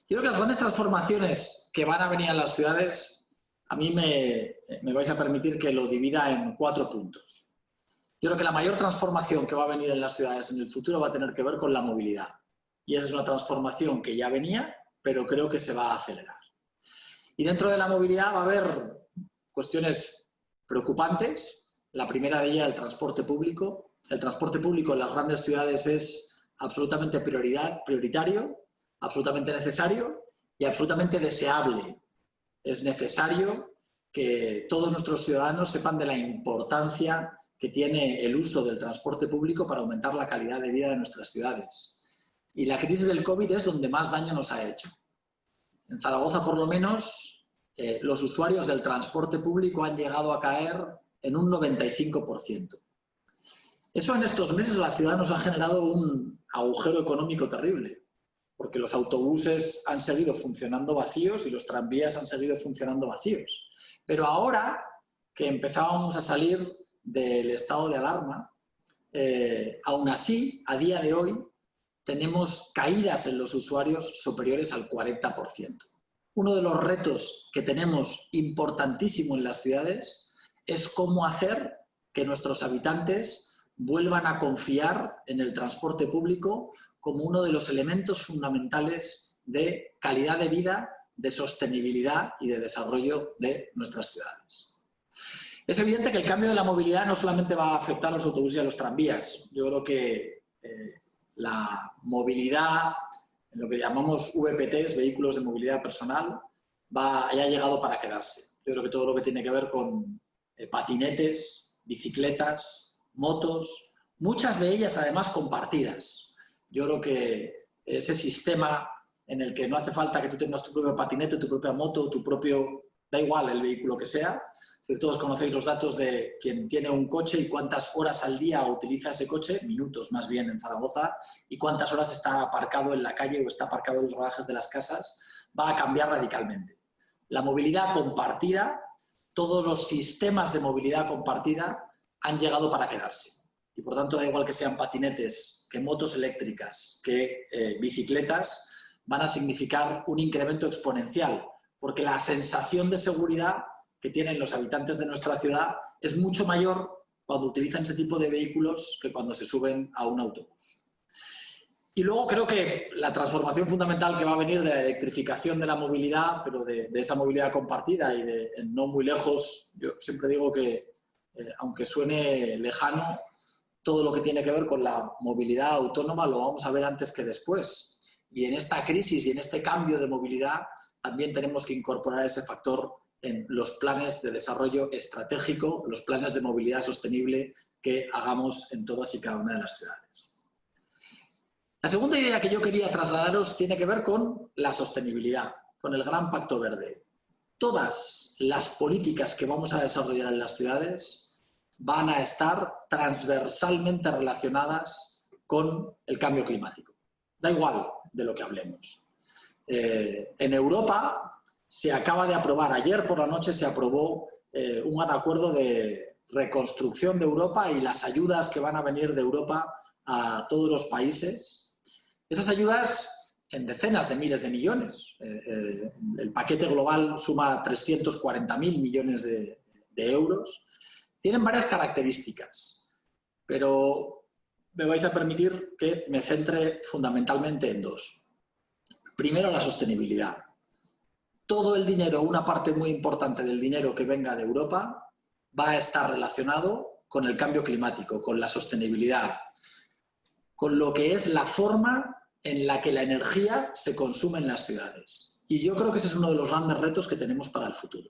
Yo creo que las grandes transformaciones que van a venir en las ciudades, a mí me vais a permitir que lo divida en 4 puntos. Yo creo que la mayor transformación que va a venir en las ciudades en el futuro va a tener que ver con la movilidad. Y esa es una transformación que ya venía, pero creo que se va a acelerar. Y dentro de la movilidad va a haber cuestiones preocupantes. La primera de ellas, el transporte público. El transporte público en las grandes ciudades es absolutamente prioritario, absolutamente necesario y absolutamente deseable. Es necesario que todos nuestros ciudadanos sepan de la importancia que tiene el uso del transporte público para aumentar la calidad de vida de nuestras ciudades. Y la crisis del COVID es donde más daño nos ha hecho. En Zaragoza, por lo menos, los usuarios del transporte público han llegado a caer en un 95%. Eso en estos meses la ciudad nos ha generado un agujero económico terrible, porque los autobuses han seguido funcionando vacíos y los tranvías han seguido funcionando vacíos. Pero ahora que empezábamos a salir del estado de alarma, aún así, a día de hoy, tenemos caídas en los usuarios superiores al 40%. Uno de los retos que tenemos importantísimo en las ciudades es cómo hacer que nuestros habitantes vuelvan a confiar en el transporte público como uno de los elementos fundamentales de calidad de vida, de sostenibilidad y de desarrollo de nuestras ciudades. Es evidente que el cambio de la movilidad no solamente va a afectar a los autobuses y a los tranvías. Yo creo que la movilidad, en lo que llamamos VPTs, vehículos de movilidad personal, haya llegado para quedarse. Yo creo que todo lo que tiene que ver con patinetes, bicicletas, motos, muchas de ellas además compartidas. Yo creo que ese sistema en el que no hace falta que tú tengas tu propio patinete, tu propia moto, tu propio, da igual el vehículo que sea. Todos conocéis los datos de quien tiene un coche y cuántas horas al día utiliza ese coche, minutos más bien en Zaragoza, y cuántas horas está aparcado en la calle o está aparcado en los garajes de las casas, va a cambiar radicalmente. La movilidad compartida, todos los sistemas de movilidad compartida han llegado para quedarse. Y por tanto, da igual que sean patinetes, que motos eléctricas, que bicicletas, van a significar un incremento exponencial, porque la sensación de seguridad que tienen los habitantes de nuestra ciudad es mucho mayor cuando utilizan ese tipo de vehículos que cuando se suben a un autobús. Y luego creo que la transformación fundamental que va a venir de la electrificación de la movilidad, pero de esa movilidad compartida y de no muy lejos, yo siempre digo que, aunque suene lejano, todo lo que tiene que ver con la movilidad autónoma lo vamos a ver antes que después. Y en esta crisis y en este cambio de movilidad también tenemos que incorporar ese factor en los planes de desarrollo estratégico, los planes de movilidad sostenible que hagamos en todas y cada una de las ciudades. La segunda idea que yo quería trasladaros tiene que ver con la sostenibilidad, con el Gran Pacto Verde. Todas las políticas que vamos a desarrollar en las ciudades van a estar transversalmente relacionadas con el cambio climático. Da igual de lo que hablemos. En Europa se acaba de aprobar, ayer por la noche se aprobó un gran acuerdo de reconstrucción de Europa y las ayudas que van a venir de Europa a todos los países. Esas ayudas en decenas de miles de millones. El paquete global suma 340.000 millones de euros. Tienen varias características, pero me vais a permitir que me centre fundamentalmente en 2. Primero, la sostenibilidad. Todo el dinero, una parte muy importante del dinero que venga de Europa, va a estar relacionado con el cambio climático, con la sostenibilidad, con lo que es la forma en la que la energía se consume en las ciudades. Y yo creo que ese es uno de los grandes retos que tenemos para el futuro.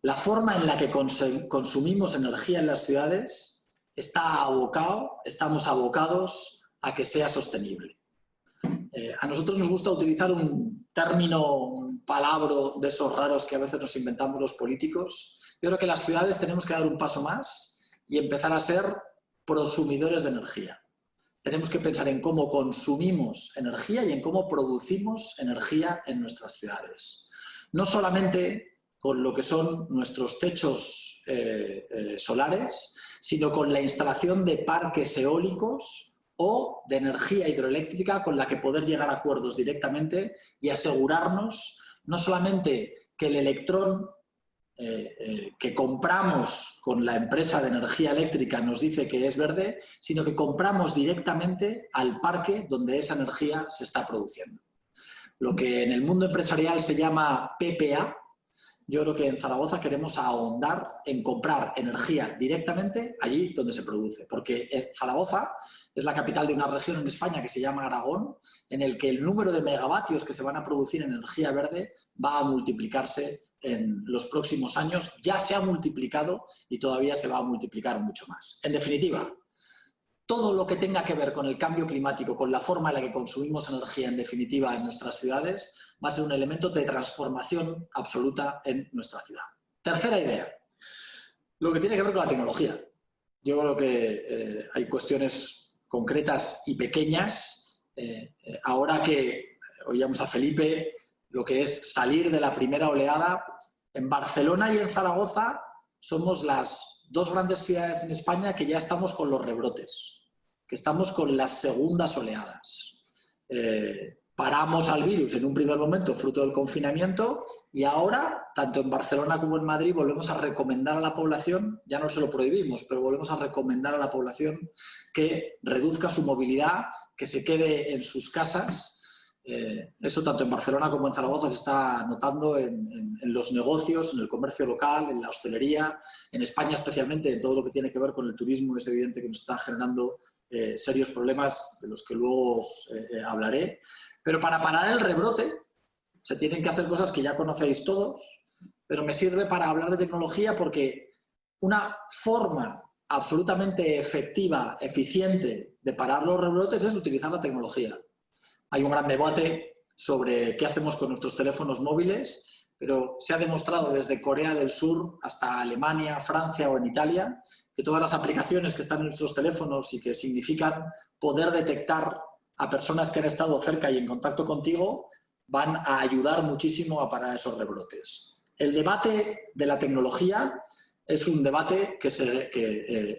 La forma en la que consumimos energía en las ciudades estamos abocados a que sea sostenible. A nosotros nos gusta utilizar un término, un palabra de esos raros que a veces nos inventamos los políticos, yo creo que las ciudades tenemos que dar un paso más y empezar a ser prosumidores de energía. Tenemos que pensar en cómo consumimos energía y en cómo producimos energía en nuestras ciudades. No solamente con lo que son nuestros techos solares, sino con la instalación de parques eólicos o de energía hidroeléctrica con la que poder llegar a acuerdos directamente y asegurarnos no solamente que el electrón que compramos con la empresa de energía eléctrica nos dice que es verde, sino que compramos directamente al parque donde esa energía se está produciendo. Lo que en el mundo empresarial se llama PPA, yo creo que en Zaragoza queremos ahondar en comprar energía directamente allí donde se produce, porque Zaragoza es la capital de una región en España que se llama Aragón, en el que el número de megavatios que se van a producir en energía verde va a multiplicarse en los próximos años, ya se ha multiplicado y todavía se va a multiplicar mucho más. En definitiva, todo lo que tenga que ver con el cambio climático, con la forma en la que consumimos energía, en definitiva, en nuestras ciudades, va a ser un elemento de transformación absoluta en nuestra ciudad. Tercera idea, lo que tiene que ver con la tecnología. Yo creo que hay cuestiones concretas y pequeñas. Ahora que oíamos a Felipe, lo que es salir de la primera oleada, en Barcelona y en Zaragoza somos las dos grandes ciudades en España que ya estamos con los rebrotes, que estamos con las segundas oleadas. Paramos al virus en un primer momento fruto del confinamiento y ahora, tanto en Barcelona como en Madrid, volvemos a recomendar a la población, ya no se lo prohibimos, pero volvemos a recomendar a la población que reduzca su movilidad, que se quede en sus casas. Eso tanto en Barcelona como en Zaragoza se está notando en los negocios, en el comercio local, en la hostelería, en España especialmente, en todo lo que tiene que ver con el turismo. Es evidente que nos está generando serios problemas de los que luego os hablaré. Pero para parar el rebrote se tienen que hacer cosas que ya conocéis todos, pero me sirve para hablar de tecnología porque una forma absolutamente efectiva, eficiente de parar los rebrotes es utilizar la tecnología. Hay un gran debate sobre qué hacemos con nuestros teléfonos móviles, pero se ha demostrado desde Corea del Sur hasta Alemania, Francia o en Italia que todas las aplicaciones que están en nuestros teléfonos y que significan poder detectar a personas que han estado cerca y en contacto contigo van a ayudar muchísimo a parar esos rebrotes. El debate de la tecnología es un debate que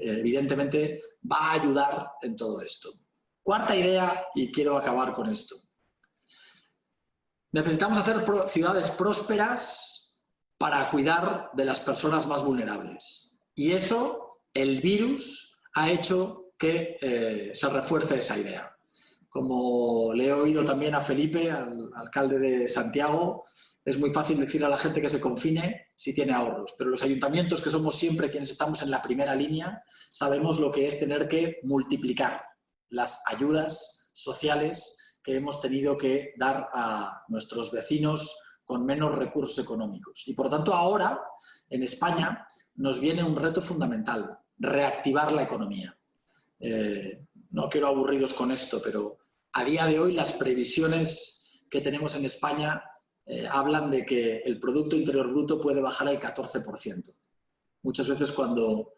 evidentemente va a ayudar en todo esto. Cuarta idea, y quiero acabar con esto. Necesitamos hacer ciudades prósperas para cuidar de las personas más vulnerables. Y eso, el virus, ha hecho que se refuerce esa idea. Como le he oído también a Felipe, al alcalde de Santiago, es muy fácil decir a la gente que se confine si tiene ahorros, pero los ayuntamientos, que somos siempre quienes estamos en la primera línea, sabemos lo que es tener que multiplicar las ayudas sociales que hemos tenido que dar a nuestros vecinos con menos recursos económicos. Y por lo tanto ahora, en España, nos viene un reto fundamental, reactivar la economía. No quiero aburriros con esto, pero a día de hoy las previsiones que tenemos en España hablan de que el Producto Interior Bruto puede bajar al 14%. Muchas veces cuando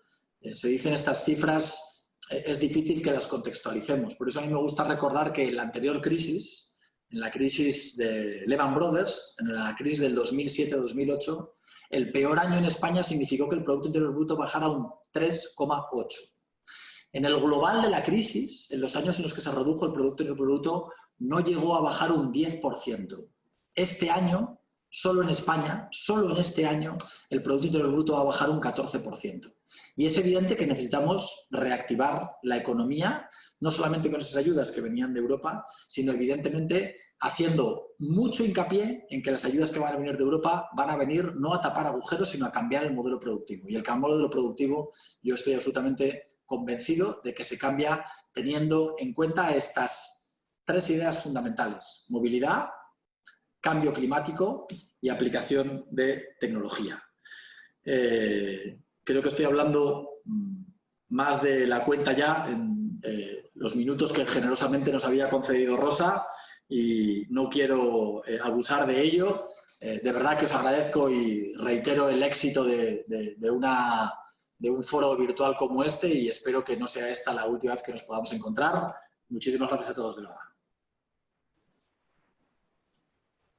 se dicen estas cifras es difícil que las contextualicemos. Por eso a mí me gusta recordar que en la anterior crisis, en la crisis de Lehman Brothers, en la crisis del 2007-2008, el peor año en España significó que el Producto Interior Bruto bajara un 3,8%. En el global de la crisis, en los años en los que se redujo el Producto Interior Bruto, no llegó a bajar un 10%. Este año, solo en España, solo en este año, el Producto Interior Bruto va a bajar un 14%. Y es evidente que necesitamos reactivar la economía, no solamente con esas ayudas que venían de Europa, sino evidentemente haciendo mucho hincapié en que las ayudas que van a venir de Europa van a venir no a tapar agujeros, sino a cambiar el modelo productivo. Y el modelo productivo, yo estoy absolutamente convencido de que se cambia teniendo en cuenta estas tres ideas fundamentales: movilidad, cambio climático y aplicación de tecnología. Creo que estoy hablando más de la cuenta ya en los minutos que generosamente nos había concedido Rosa y no quiero abusar de ello. De verdad que os agradezco y reitero el éxito de un foro virtual como este y espero que no sea esta la última vez que nos podamos encontrar. Muchísimas gracias a todos de verdad.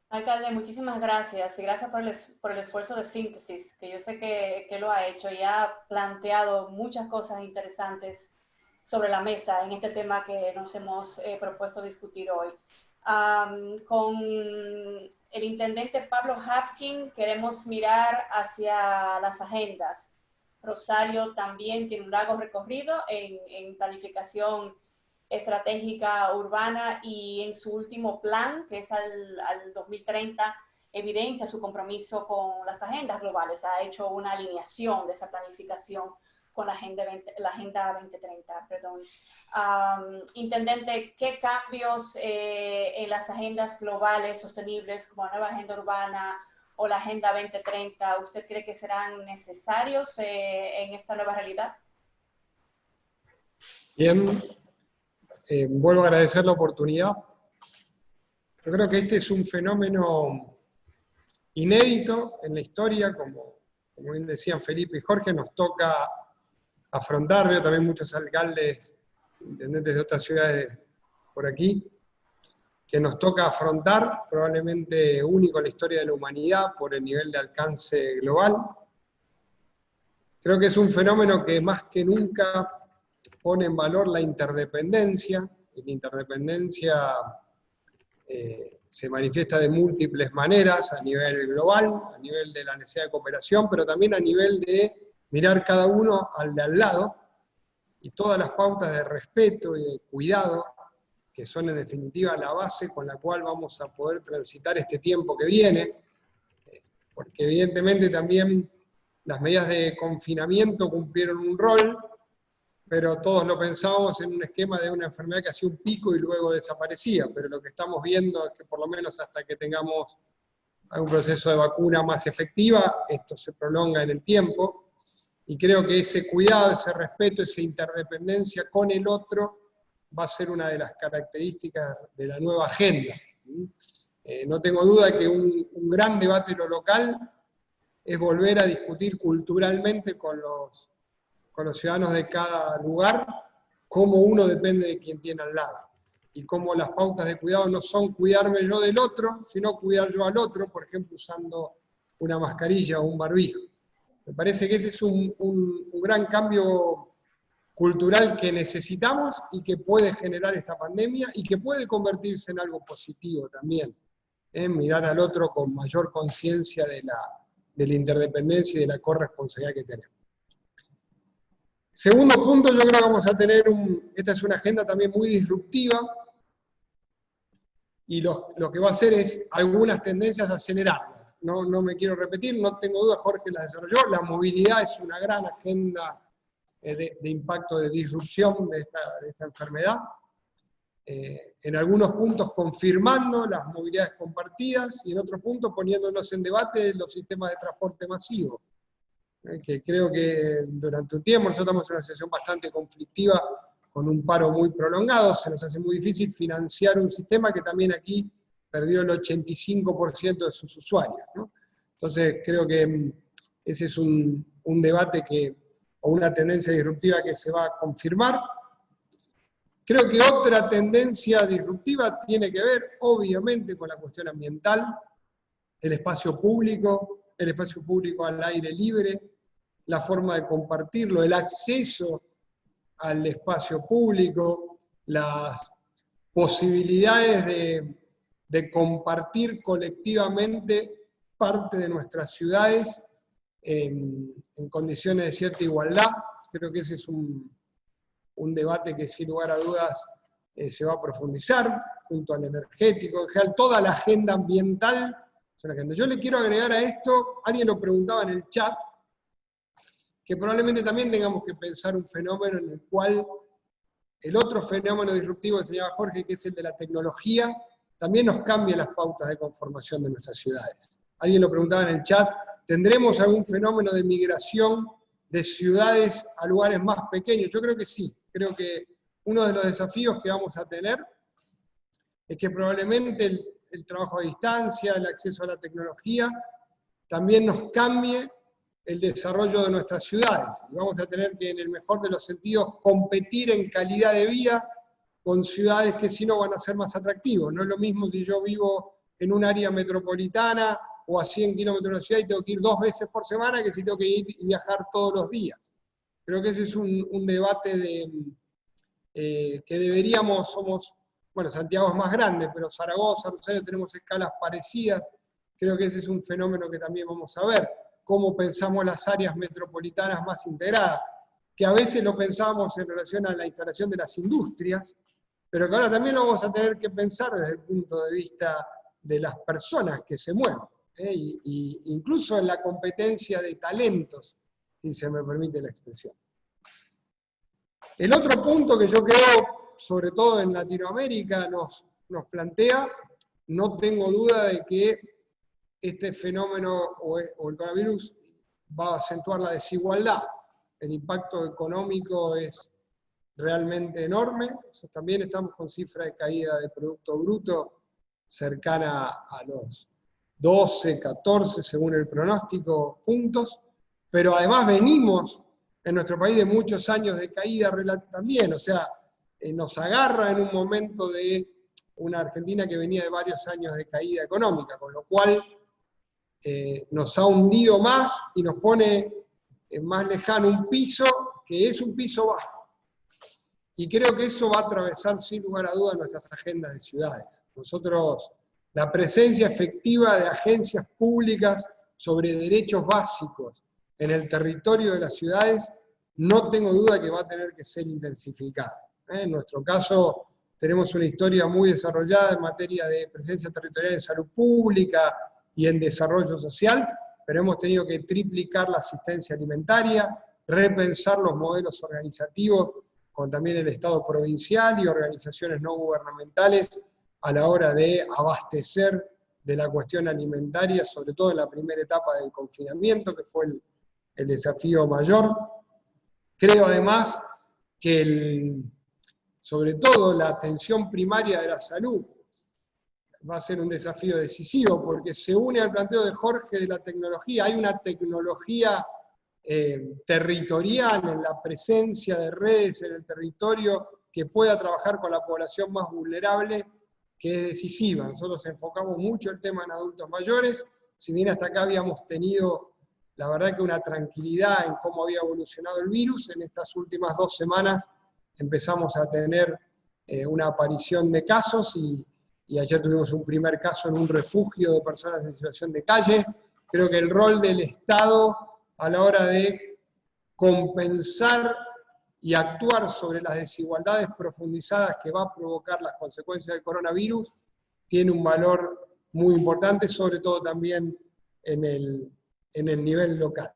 Alcalde, muchísimas gracias y gracias por el esfuerzo de síntesis, que yo sé que lo ha hecho y ha planteado muchas cosas interesantes sobre la mesa en este tema que nos hemos propuesto discutir hoy. Con el intendente Pablo Hafkin queremos mirar hacia las agendas. Rosario también tiene un largo recorrido en planificación estratégica urbana y en su último plan, que es al 2030, evidencia su compromiso con las agendas globales. Ha hecho una alineación de esa planificación con la Agenda 2030. Intendente, ¿qué cambios en las agendas globales sostenibles como la nueva agenda urbana o la Agenda 2030 usted cree que serán necesarios en esta nueva realidad? Bien, vuelvo a agradecer la oportunidad. Yo creo que este es un fenómeno inédito en la historia, como bien decían Felipe y Jorge, nos toca afrontar. Veo también muchos alcaldes, intendentes de otras ciudades por aquí, que nos toca afrontar, probablemente único en la historia de la humanidad por el nivel de alcance global. Creo que es un fenómeno que más que nunca pone en valor la interdependencia, y la interdependencia se manifiesta de múltiples maneras, a nivel global, a nivel de la necesidad de cooperación, pero también a nivel de mirar cada uno al de al lado, y todas las pautas de respeto y de cuidado, que son en definitiva la base con la cual vamos a poder transitar este tiempo que viene, porque evidentemente también las medidas de confinamiento cumplieron un rol, pero todos lo pensábamos en un esquema de una enfermedad que hacía un pico y luego desaparecía, pero lo que estamos viendo es que por lo menos hasta que tengamos algún proceso de vacuna más efectiva, esto se prolonga en el tiempo, y creo que ese cuidado, ese respeto, esa interdependencia con el otro va a ser una de las características de la nueva agenda. No tengo duda que un gran debate en lo local es volver a discutir culturalmente con los ciudadanos de cada lugar cómo uno depende de quien tiene al lado, y cómo las pautas de cuidado no son cuidarme yo del otro, sino cuidar yo al otro, por ejemplo, usando una mascarilla o un barbijo. Me parece que ese es un gran cambio cultural que necesitamos y que puede generar esta pandemia y que puede convertirse en algo positivo también, mirar al otro con mayor conciencia de la interdependencia y de la corresponsabilidad que tenemos. Segundo punto, yo creo que vamos a tener esta es una agenda también muy disruptiva, y lo que va a hacer es algunas tendencias acelerarlas. No me quiero repetir, no tengo duda, Jorge las desarrolló, la movilidad es una gran agenda de impacto, de disrupción de esta enfermedad. En algunos puntos confirmando las movilidades compartidas, y en otros puntos poniéndonos en debate los sistemas de transporte masivo. Que creo que durante un tiempo nosotros estamos en una situación bastante conflictiva, con un paro muy prolongado, se nos hace muy difícil financiar un sistema que también aquí perdió el 85% de sus usuarios, ¿no? Entonces creo que ese es un debate o una tendencia disruptiva que se va a confirmar. Creo que otra tendencia disruptiva tiene que ver, obviamente, con la cuestión ambiental, el espacio público al aire libre, la forma de compartirlo, el acceso al espacio público, las posibilidades de compartir colectivamente parte de nuestras ciudades en condiciones de cierta igualdad. Creo que ese es un debate que sin lugar a dudas se va a profundizar, junto al energético, en general toda la agenda ambiental. Yo le quiero agregar a esto, alguien lo preguntaba en el chat, que probablemente también tengamos que pensar un fenómeno en el cual el otro fenómeno disruptivo que señalaba Jorge, que es el de la tecnología, también nos cambia las pautas de conformación de nuestras ciudades. Alguien lo preguntaba en el chat, ¿tendremos algún fenómeno de migración de ciudades a lugares más pequeños? Yo creo que sí, creo que uno de los desafíos que vamos a tener es que probablemente el trabajo a distancia, el acceso a la tecnología, también nos cambie el desarrollo de nuestras ciudades. Y vamos a tener que, en el mejor de los sentidos, competir en calidad de vida con ciudades que si no van a ser más atractivos. No es lo mismo si yo vivo en un área metropolitana o a 100 kilómetros de la ciudad y tengo que ir 2 veces por semana que si tengo que ir y viajar todos los días. Creo que ese es un debate que deberíamos, bueno, Santiago es más grande, pero Zaragoza, Rosario tenemos escalas parecidas. Creo que ese es un fenómeno que también vamos a ver, cómo pensamos las áreas metropolitanas más integradas, que a veces lo pensamos en relación a la instalación de las industrias, pero que ahora también lo vamos a tener que pensar desde el punto de vista de las personas que se mueven, y incluso en la competencia de talentos, si se me permite la expresión. El otro punto que yo creo, sobre todo en Latinoamérica, nos plantea, no tengo duda de que este fenómeno o el coronavirus va a acentuar la desigualdad. El impacto económico es realmente enorme. También estamos con cifra de caída de Producto Bruto cercana a los 12, 14, según el pronóstico, puntos. Pero además venimos en nuestro país de muchos años de caída también, o sea, nos agarra en un momento de una Argentina que venía de varios años de caída económica, con lo cual nos ha hundido más y nos pone más lejano un piso que es un piso bajo. Y creo que eso va a atravesar sin lugar a dudas nuestras agendas de ciudades. Nosotros, la presencia efectiva de agencias públicas sobre derechos básicos en el territorio de las ciudades, no tengo duda que va a tener que ser intensificada. En nuestro caso, tenemos una historia muy desarrollada en materia de presencia territorial de salud pública y en desarrollo social, pero hemos tenido que triplicar la asistencia alimentaria, repensar los modelos organizativos con también el Estado provincial y organizaciones no gubernamentales a la hora de abastecer de la cuestión alimentaria, sobre todo en la primera etapa del confinamiento, que fue el desafío mayor. Creo además que sobre todo la atención primaria de la salud va a ser un desafío decisivo, porque se une al planteo de Jorge de la tecnología. Hay una tecnología territorial en la presencia de redes en el territorio que pueda trabajar con la población más vulnerable, que es decisiva. Nosotros enfocamos mucho el tema en adultos mayores, si bien hasta acá habíamos tenido, la verdad que una tranquilidad en cómo había evolucionado el virus, en estas últimas 2 semanas empezamos a tener una aparición de casos y ayer tuvimos un primer caso en un refugio de personas en situación de calle. Creo que el rol del Estado a la hora de compensar y actuar sobre las desigualdades profundizadas que va a provocar las consecuencias del coronavirus tiene un valor muy importante, sobre todo también en el nivel local.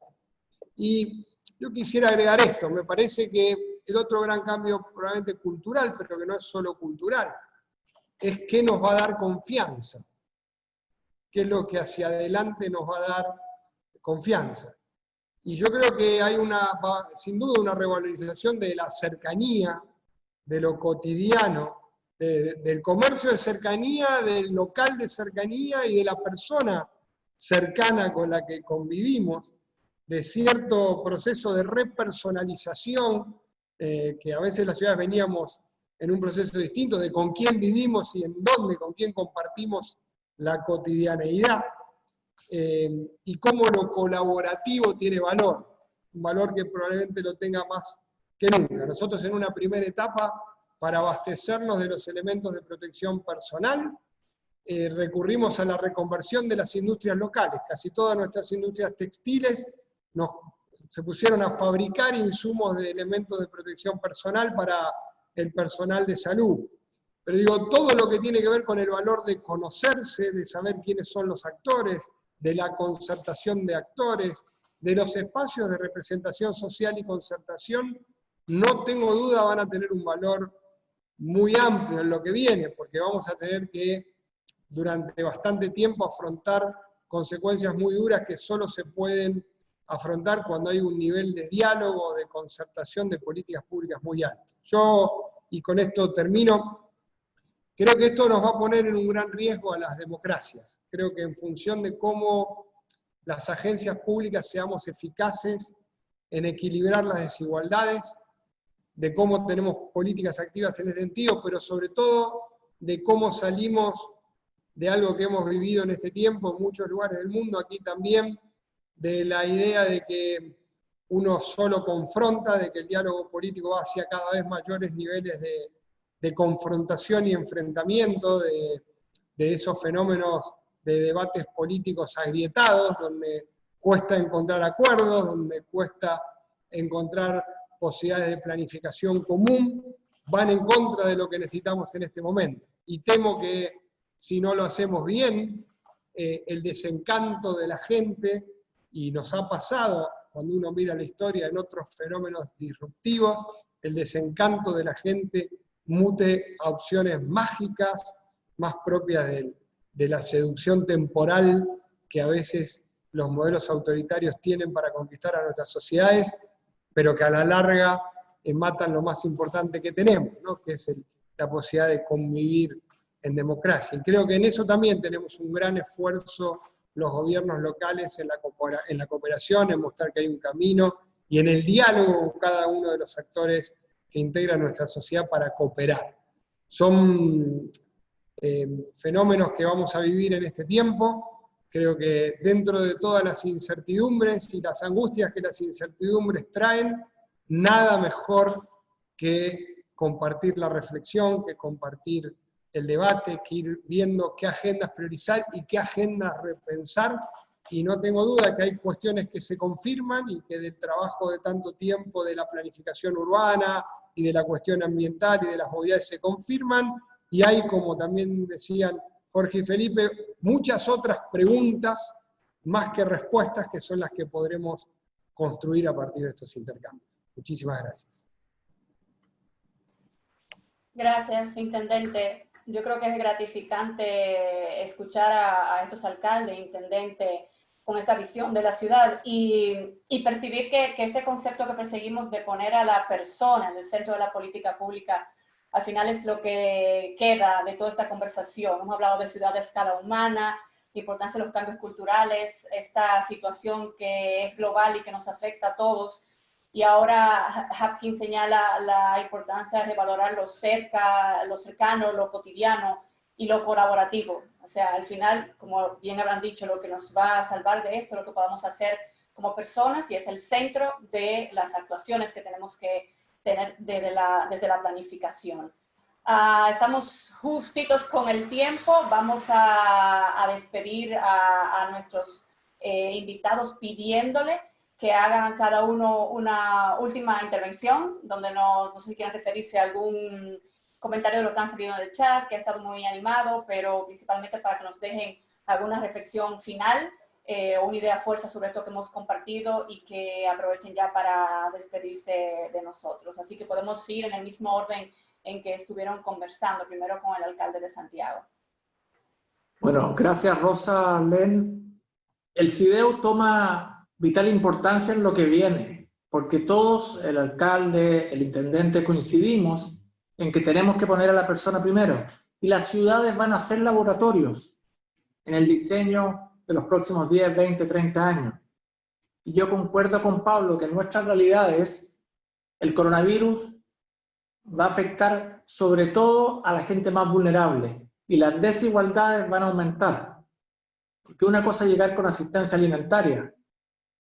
Y yo quisiera agregar esto, me parece que el otro gran cambio probablemente cultural, pero que no es solo cultural, es qué nos va a dar confianza, qué es lo que hacia adelante nos va a dar confianza. Y yo creo que hay sin duda una revalorización de la cercanía, de lo cotidiano, del comercio de cercanía, del local de cercanía y de la persona cercana con la que convivimos, de cierto proceso de repersonalización, que a veces las ciudades veníamos en un proceso distinto de con quién vivimos y en dónde, con quién compartimos la cotidianeidad, y cómo lo colaborativo tiene valor, un valor que probablemente lo tenga más que nunca. Nosotros en una primera etapa, para abastecernos de los elementos de protección personal, recurrimos a la reconversión de las industrias locales. Casi todas nuestras industrias textiles se pusieron a fabricar insumos de elementos de protección personal para el personal de salud. Pero digo, todo lo que tiene que ver con el valor de conocerse, de saber quiénes son los actores, de la concertación de actores, de los espacios de representación social y concertación, no tengo duda van a tener un valor muy amplio en lo que viene, porque vamos a tener que durante bastante tiempo afrontar consecuencias muy duras que solo se pueden afrontar cuando hay un nivel de diálogo, de concertación de políticas públicas muy alto. Yo, y con esto termino, creo que esto nos va a poner en un gran riesgo a las democracias. Creo que en función de cómo las agencias públicas seamos eficaces en equilibrar las desigualdades, de cómo tenemos políticas activas en ese sentido, pero sobre todo de cómo salimos de algo que hemos vivido en este tiempo en muchos lugares del mundo, aquí también, de la idea de que uno solo confronta, de que el diálogo político va hacia cada vez mayores niveles de confrontación y enfrentamiento, de esos fenómenos de debates políticos agrietados, donde cuesta encontrar acuerdos, donde cuesta encontrar posibilidades de planificación común, van en contra de lo que necesitamos en este momento. Y temo que si no lo hacemos bien, el desencanto de la gente, y nos ha pasado cuando uno mira la historia en otros fenómenos disruptivos, el desencanto de la gente mute a opciones mágicas, más propias de la seducción temporal que a veces los modelos autoritarios tienen para conquistar a nuestras sociedades, pero que a la larga matan lo más importante que tenemos, ¿no? Que es la posibilidad de convivir en democracia. Y creo que en eso también tenemos un gran esfuerzo los gobiernos locales en la cooperación, en mostrar que hay un camino, y en el diálogo con cada uno de los actores que integran nuestra sociedad para cooperar. Son fenómenos que vamos a vivir en este tiempo. Creo que dentro de todas las incertidumbres y las angustias que las incertidumbres traen, nada mejor que compartir la reflexión, que compartir el debate, que ir viendo qué agendas priorizar y qué agendas repensar. Y no tengo duda que hay cuestiones que se confirman y que del trabajo de tanto tiempo de la planificación urbana y de la cuestión ambiental y de las movilidades se confirman, y hay, como también decían Jorge y Felipe, muchas otras preguntas más que respuestas que son las que podremos construir a partir de estos intercambios. Muchísimas gracias. Gracias, intendente. Yo creo que es gratificante escuchar a estos alcaldes, intendentes, con esta visión de la ciudad y percibir que este concepto que perseguimos de poner a la persona en el centro de la política pública al final es lo que queda de toda esta conversación. Hemos hablado de ciudad a escala humana, la importancia de los cambios culturales, esta situación que es global y que nos afecta a todos. Y ahora Hapkin señala la importancia de revalorar lo cercano, lo cotidiano y lo colaborativo. O sea, al final, como bien habrán dicho, lo que nos va a salvar de esto, lo que podamos hacer como personas, y es el centro de las actuaciones que tenemos que tener desde la planificación. Estamos justitos con el tiempo. Vamos a despedir a nuestros invitados pidiéndole que hagan cada uno una última intervención, donde no sé si quieren referirse a algún comentario de lo que han salido en el chat, que ha estado muy animado, pero principalmente para que nos dejen alguna reflexión final, una idea fuerza sobre esto que hemos compartido y que aprovechen ya para despedirse de nosotros. Así que podemos ir en el mismo orden en que estuvieron conversando, primero con el alcalde de Santiago. Bueno, gracias Rosa, Len. El CIDEU toma vital importancia en lo que viene, porque todos, el alcalde, el intendente, coincidimos en que tenemos que poner a la persona primero, y las ciudades van a ser laboratorios en el diseño de los próximos 10, 20, 30 años. Y yo concuerdo con Pablo que nuestra realidad es el coronavirus va a afectar sobre todo a la gente más vulnerable y las desigualdades van a aumentar. Porque una cosa es llegar con asistencia alimentaria,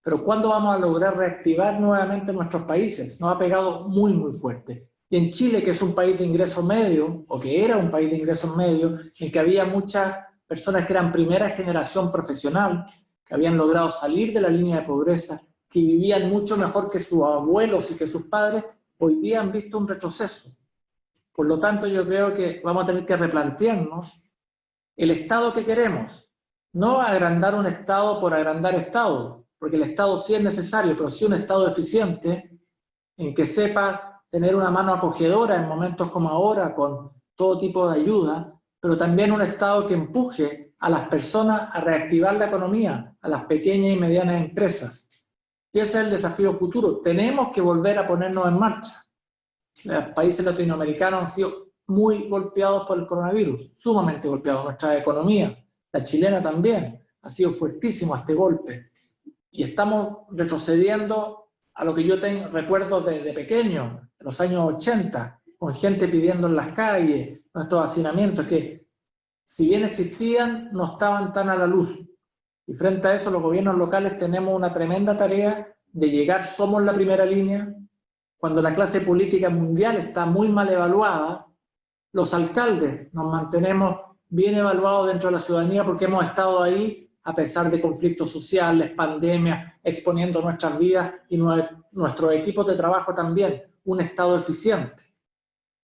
pero ¿cuándo vamos a lograr reactivar nuevamente nuestros países? Nos ha pegado muy, muy fuerte. Y en Chile, que es un país de ingresos medios, o que era un país de ingresos medios, en que había muchas personas que eran primera generación profesional, que habían logrado salir de la línea de pobreza, que vivían mucho mejor que sus abuelos y que sus padres, hoy día han visto un retroceso. Por lo tanto, yo creo que vamos a tener que replantearnos el Estado que queremos. No agrandar un Estado por agrandar Estado, porque el Estado sí es necesario, pero sí un Estado eficiente, en que sepa tener una mano acogedora en momentos como ahora, con todo tipo de ayuda, pero también un Estado que empuje a las personas a reactivar la economía, a las pequeñas y medianas empresas. Y ese es el desafío futuro. Tenemos que volver a ponernos en marcha. Los países latinoamericanos han sido muy golpeados por el coronavirus, sumamente golpeados. Nuestra economía, la chilena también, ha sido fuertísimo este golpe. Y estamos retrocediendo a lo que yo tengo recuerdos de pequeño, de los años 80, con gente pidiendo en las calles, nuestros hacinamientos, que si bien existían, no estaban tan a la luz. Y frente a eso, los gobiernos locales tenemos una tremenda tarea de llegar, somos la primera línea. Cuando la clase política mundial está muy mal evaluada, los alcaldes nos mantenemos bien evaluados dentro de la ciudadanía porque hemos estado ahí a pesar de conflictos sociales, pandemias, exponiendo nuestras vidas y nuestros equipos de trabajo también, un Estado eficiente.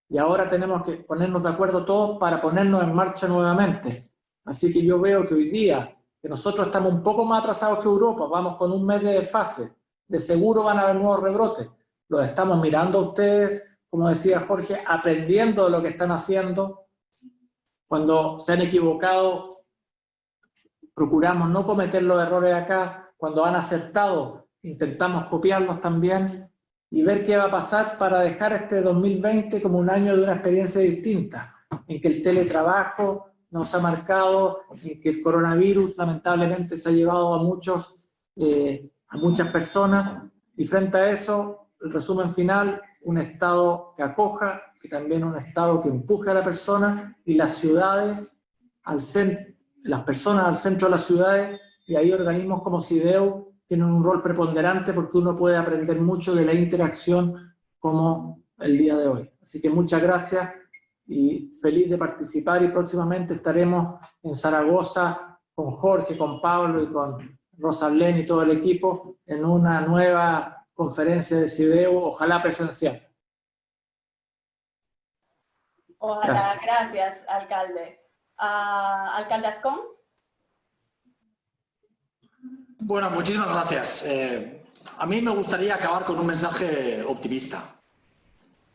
Y ahora tenemos que ponernos de acuerdo todos para ponernos en marcha nuevamente. Así que yo veo que hoy día, que nosotros estamos un poco más atrasados que Europa, vamos con un mes de desfase, de seguro van a haber nuevos rebrotes. Los estamos mirando a ustedes, como decía Jorge, aprendiendo de lo que están haciendo. Cuando se han equivocado, procuramos no cometer los errores acá. Cuando han acertado, intentamos copiarlos también y ver qué va a pasar para dejar este 2020 como un año de una experiencia distinta, en que el teletrabajo nos ha marcado, en que el coronavirus lamentablemente se ha llevado a muchas personas, y frente a eso, el resumen final, un Estado que acoja, que también un Estado que empuje a la persona, y las ciudades, las personas al centro de las ciudades, y ahí organismos como CIDEU tienen un rol preponderante porque uno puede aprender mucho de la interacción como el día de hoy. Así que muchas gracias y feliz de participar, y próximamente estaremos en Zaragoza con Jorge, con Pablo y con Rosalén y todo el equipo en una nueva conferencia de CIDEU, ojalá presencial. Ojalá, gracias, alcalde. Alcalde Ascón. Bueno, muchísimas gracias. A mí me gustaría acabar con un mensaje optimista.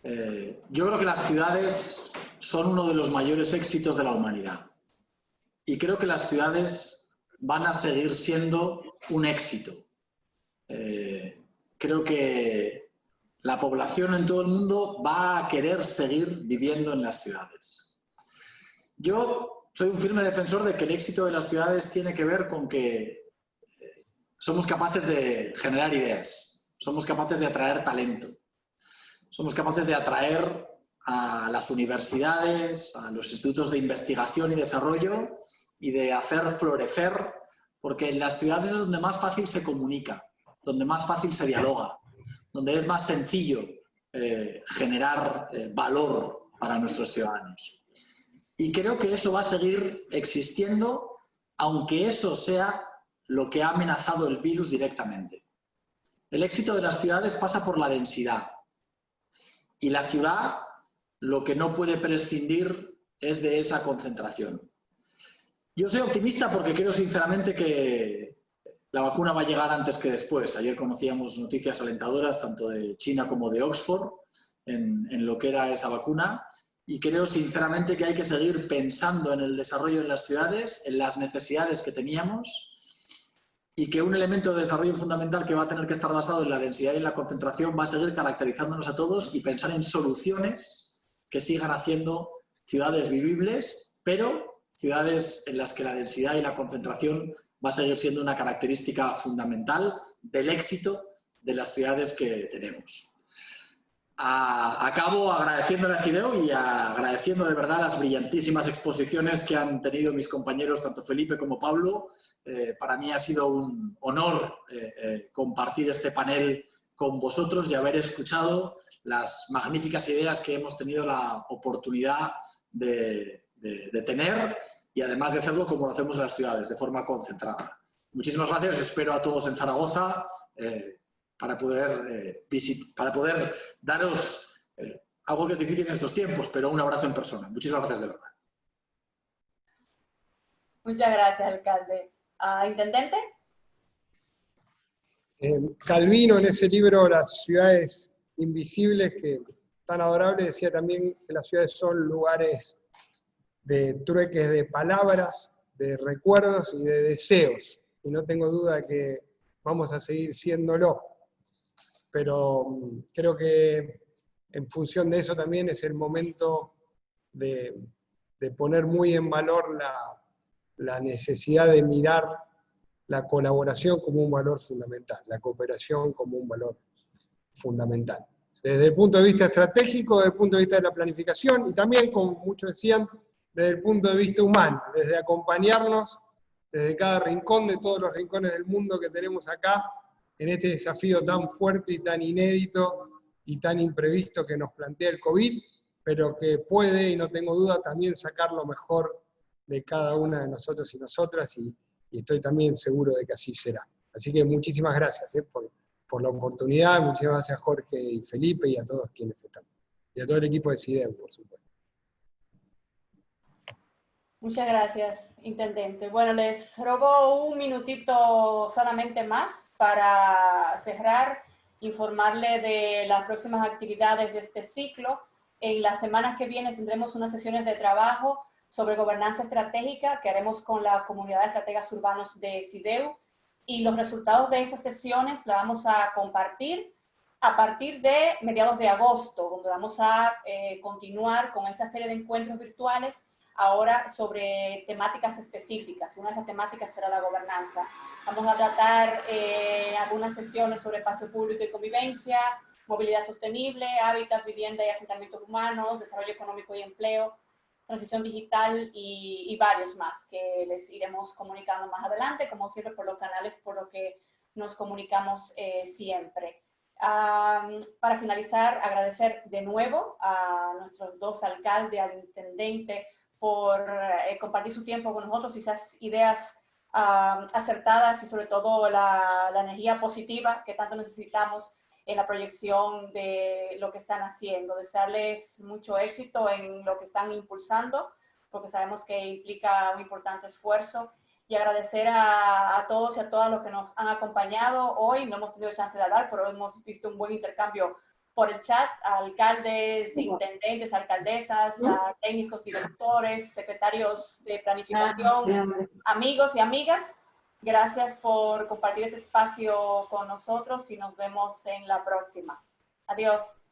Yo creo que las ciudades son uno de los mayores éxitos de la humanidad. Y creo que las ciudades van a seguir siendo un éxito. Creo que la población en todo el mundo va a querer seguir viviendo en las ciudades. Yo soy un firme defensor de que el éxito de las ciudades tiene que ver con que somos capaces de generar ideas, somos capaces de atraer talento, somos capaces de atraer a las universidades, a los institutos de investigación y desarrollo y de hacer florecer, porque en las ciudades es donde más fácil se comunica, donde más fácil se dialoga, donde es más sencillo generar valor para nuestros ciudadanos. Y creo que eso va a seguir existiendo, aunque eso sea lo que ha amenazado el virus directamente. El éxito de las ciudades pasa por la densidad. Y la ciudad lo que no puede prescindir es de esa concentración. Yo soy optimista porque creo sinceramente que la vacuna va a llegar antes que después. Ayer conocíamos noticias alentadoras tanto de China como de Oxford en lo que era esa vacuna. Y creo sinceramente que hay que seguir pensando en el desarrollo de las ciudades, en las necesidades que teníamos, y que un elemento de desarrollo fundamental que va a tener que estar basado en la densidad y en la concentración va a seguir caracterizándonos a todos y pensar en soluciones que sigan haciendo ciudades vivibles, pero ciudades en las que la densidad y la concentración va a seguir siendo una característica fundamental del éxito de las ciudades que tenemos. Acabo agradeciéndole a CIDEU y agradeciendo de verdad las brillantísimas exposiciones que han tenido mis compañeros, tanto Felipe como Pablo. Para mí ha sido un honor compartir este panel con vosotros y haber escuchado las magníficas ideas que hemos tenido la oportunidad de tener, y además de hacerlo como lo hacemos en las ciudades, de forma concentrada. Muchísimas gracias, os espero a todos en Zaragoza para poder daros algo que es difícil en estos tiempos, pero un abrazo en persona. Muchísimas gracias de verdad. Muchas gracias, alcalde. ¿Intendente? Calvino, en ese libro Las ciudades invisibles, que tan adorable, decía también que las ciudades son lugares de trueques de palabras, de recuerdos y de deseos. Y no tengo duda que vamos a seguir siéndolo. Pero creo que en función de eso también es el momento de poner muy en valor la necesidad de mirar la colaboración como un valor fundamental, la cooperación como un valor fundamental. Desde el punto de vista estratégico, desde el punto de vista de la planificación, y también, como muchos decían, desde el punto de vista humano, desde acompañarnos desde cada rincón de todos los rincones del mundo que tenemos acá, en este desafío tan fuerte y tan inédito y tan imprevisto que nos plantea el COVID, pero que puede, y no tengo duda, también sacar lo mejor de cada una de nosotros y nosotras, y estoy también seguro de que así será. Así que muchísimas gracias por la oportunidad, muchísimas gracias a Jorge y Felipe y a todos quienes están. Y a todo el equipo de CIDEU, por supuesto. Muchas gracias, Intendente. Bueno, les robo un minutito solamente más para cerrar, informarle de las próximas actividades de este ciclo. En las semanas que vienen tendremos unas sesiones de trabajo sobre gobernanza estratégica que haremos con la comunidad de estrategas urbanos de CIDEU, y los resultados de esas sesiones las vamos a compartir a partir de mediados de agosto, donde vamos a continuar con esta serie de encuentros virtuales ahora sobre temáticas específicas. Una de esas temáticas será la gobernanza. Vamos a tratar algunas sesiones sobre espacio público y convivencia, movilidad sostenible, hábitat, vivienda y asentamientos humanos, desarrollo económico y empleo, transición digital y varios más que les iremos comunicando más adelante, como siempre por los canales por los que nos comunicamos siempre. Para finalizar, agradecer de nuevo a nuestros dos alcaldes, al intendente, por compartir su tiempo con nosotros y esas ideas acertadas y sobre todo la energía positiva que tanto necesitamos en la proyección de lo que están haciendo. Desearles mucho éxito en lo que están impulsando, porque sabemos que implica un importante esfuerzo, y agradecer a todos y a todas los que nos han acompañado hoy. No hemos tenido chance de hablar, pero hemos visto un buen intercambio por el chat, a alcaldes, intendentes, alcaldesas, a técnicos, directores, secretarios de planificación, amigos y amigas. Gracias por compartir este espacio con nosotros y nos vemos en la próxima. Adiós.